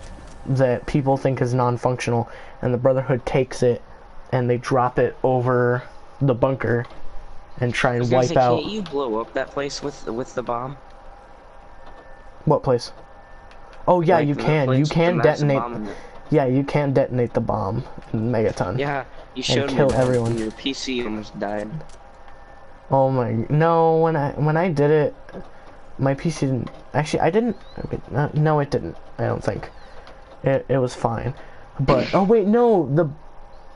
that people think is non-functional, and the Brotherhood takes it and they drop it over the bunker and try and wipe out. Can't you blow up that place with the bomb? What place? Oh yeah, like you can. You can detonate. Yeah, you can detonate the bomb in Megaton. Yeah, you showed and kill me that everyone. Your PC almost died. Oh my! No, when I did it, my PC didn't. Actually, I didn't. No, it didn't. I don't think. It was fine. But oh wait, no, the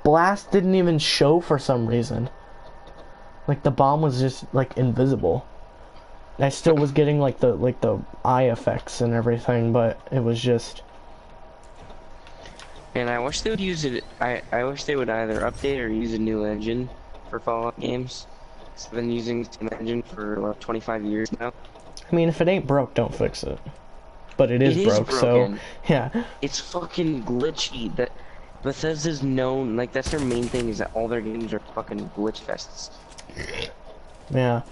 blast didn't even show for some reason. Like the bomb was just like invisible. I still was getting like the eye effects and everything, but it was just And I wish they would use it. I wish they would either update or use a new engine for Fallout games. I've been using the same engine for like 25 years now. I mean, if it ain't broke, don't fix it. But it is broke, broken. so yeah. It's fucking glitchy. That Bethesda's known, like that's their main thing is that all their games are fucking glitch fests. Yeah.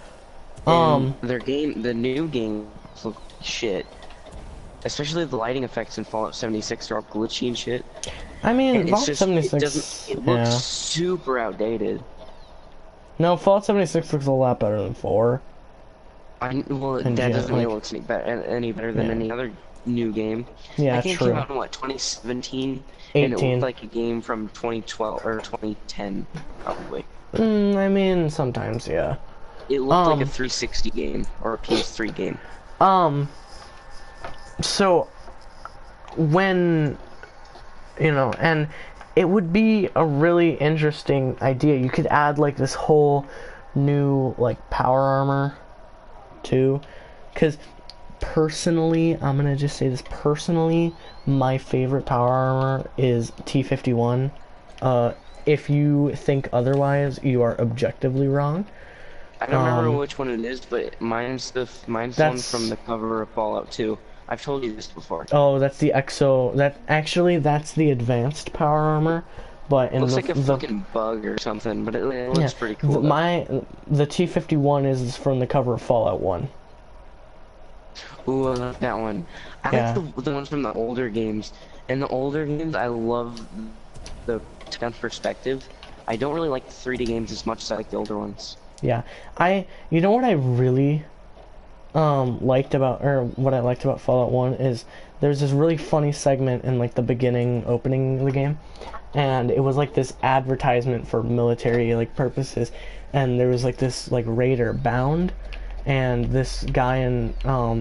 And the new games look like shit. Especially the lighting effects in Fallout 76 are all glitchy and shit. I mean, And Fallout 76. It looks super outdated. No, Fallout 76 looks a lot better than 4. Well, that doesn't really look any better than any other new game. Yeah, I think true. it came out in what, 2017, 18. and it looked like a game from 2012 or 2010, probably. I mean, sometimes, yeah. It looked like a 360 game or a PS3 game. So when and it would be a really interesting idea. You could add like this whole new like power armor too, because personally, I'm gonna just say this personally, my favorite power armor is T51. If you think otherwise, you are objectively wrong. I don't remember which one it is, but mine's the one from the cover of Fallout 2. I've told you this before. Oh, that's the EXO. That's the advanced power armor, but in looks like a fucking bug or something, but it looks pretty cool. The T51 is from the cover of Fallout 1. Ooh, I like that one. I like the ones from the older games. In the older games, I love the top-down perspective. I don't really like the 3D games as much as I like the older ones. Yeah, you know what I really liked about Fallout 1 is there's this really funny segment in like the opening of the game, and it was like this advertisement for military like purposes, and there was like this like raider bound, and this guy in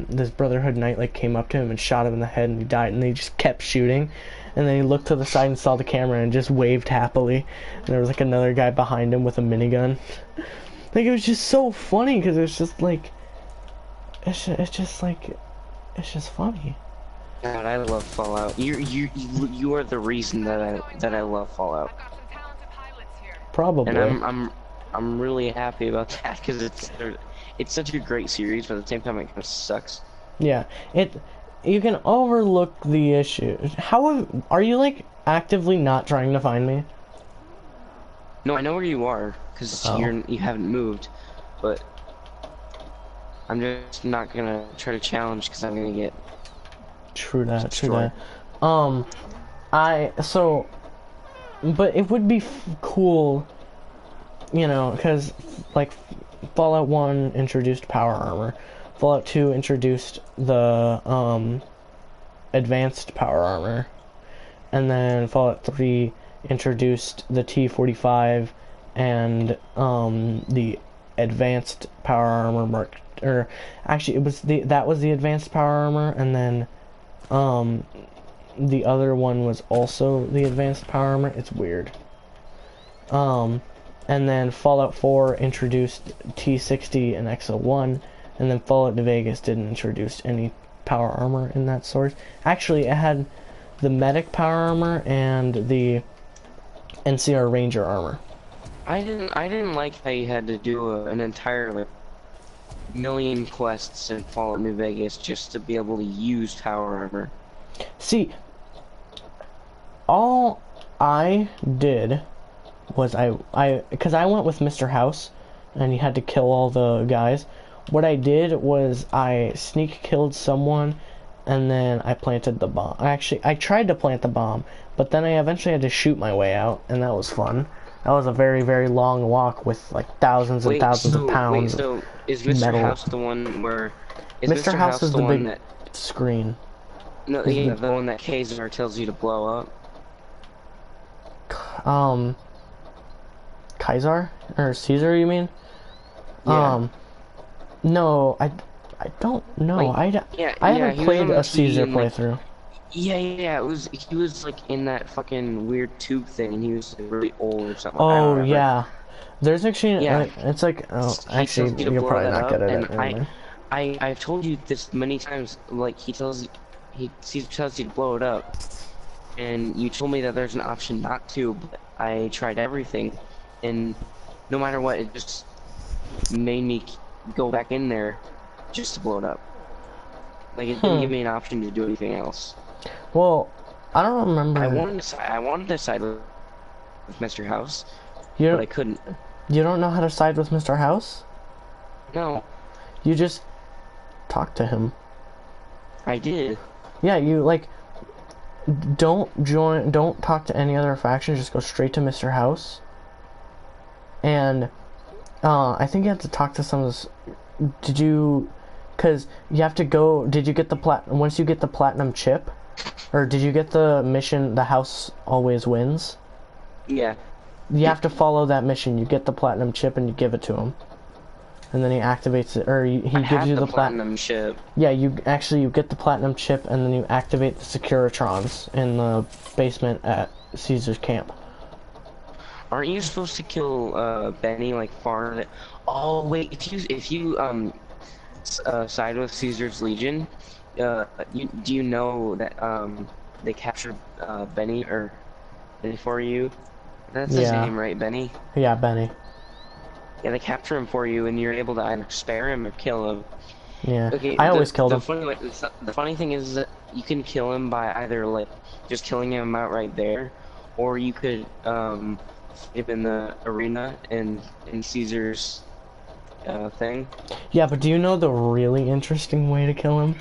this Brotherhood Knight like came up to him and shot him in the head, and he died, and they just kept shooting, and then he looked to the side and saw the camera and just waved happily, and there was like another guy behind him with a minigun. Like, it was just so funny because it was just like it's just funny. God, I love Fallout. You are the reason that I love Fallout. Probably. And I'm really happy about that because it's such a great series, but at the same time it kind of sucks. Yeah, you can overlook the issue. Are you like actively not trying to find me? No, I know where you are because you haven't moved, but I'm just not gonna try to challenge because I'm gonna get True that. But it would be cool, because like Fallout 1 introduced power armor, Fallout 2 introduced the advanced power armor, and then Fallout 3 introduced the T45 and the advanced power armor that was the advanced power armor, and then the other one was also the advanced power armor. It's weird. And then Fallout 4 introduced T60 and XO1, and then Fallout New Vegas didn't introduce any power armor in that sort. Actually, it had the medic power armor and the NCR Ranger armor. I didn't like how you had to do an entire million quests in Fallout New Vegas just to be able to use power armor. See, all I did was because I went with Mr. House and you had to kill all the guys. What I did was I sneak killed someone and then I planted the bomb. I tried to plant the bomb, but then I eventually had to shoot my way out, and that was fun. That was a very, very long walk with like thousands and thousands of pounds. So is Mr. metal. House the one where? Is Mr. House is the one big screen. No, yeah, the one that Kazar tells you to blow up. Kaiser or Caesar, you mean? Yeah. No, I don't know. Like, I haven't played a Caesar playthrough. Yeah, he was like in that fucking weird tube thing, and he was like, really old or something. Oh yeah, there's actually it's like actually you're probably not good at it. I've told you this many times. Like he tells you to blow it up, and you told me that there's an option not to, but I tried everything, and no matter what, it just made me go back in there just to blow it up. Like, it didn't give me an option to do anything else. Well, I don't remember. I wanted to side with Mr. House, You but I couldn't. you don't know how to side with Mr. House? No, You just talk to him. I did. Yeah, you like don't talk to any other faction, just go straight to Mr. House. And I think you have to talk to some of this. Did you, cuz you have to go, did you get the once you get the platinum chip, or did you get the mission the house always wins? Yeah. You have to follow that mission. You get the platinum chip and you give it to him. And then he activates it, or he gives you the platinum chip. Yeah, you get the platinum chip, and then you activate the Securitrons in the basement at Caesar's camp. Aren't you supposed to kill Benny like far? Oh wait, if you side with Caesar's Legion, do you know that they captured Benny or for you? That's his name, right, Benny? Yeah, Benny. Yeah, they capture him for you, and you're able to either spare him or kill him. Yeah, okay, I always killed him. The funny thing is that you can kill him by either like just killing him outright there, or you could him in the arena in Caesar's thing. Yeah, but do you know the really interesting way to kill him?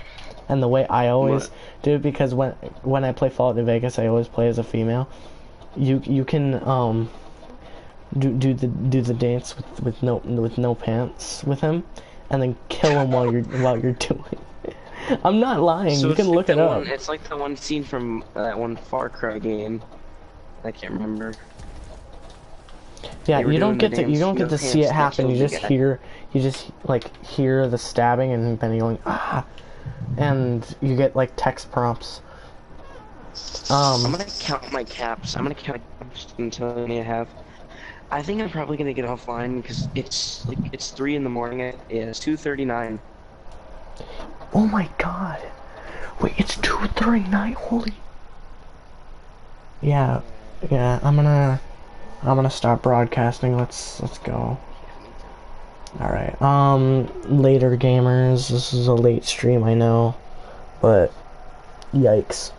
And the way I always do it, because when I play Fallout New Vegas, I always play as a female. You can do the dance with no pants with him, and then kill him while you're doing it. I'm not lying. So you can look it up. It's like the one scene from that one Far Cry game. I can't remember. Yeah, you don't get to see it happen. You just hear the stabbing and Benny going ah, and you get like text prompts. I'm gonna count my caps. I'm gonna count until I have. I think I'm probably gonna get offline because it's 3 in the morning. It's 2:39. Oh my god! Wait, it's 2:39. Holy. Yeah. I'm gonna stop broadcasting. Let's go. All right. Later, gamers. This is a late stream, I know, but yikes.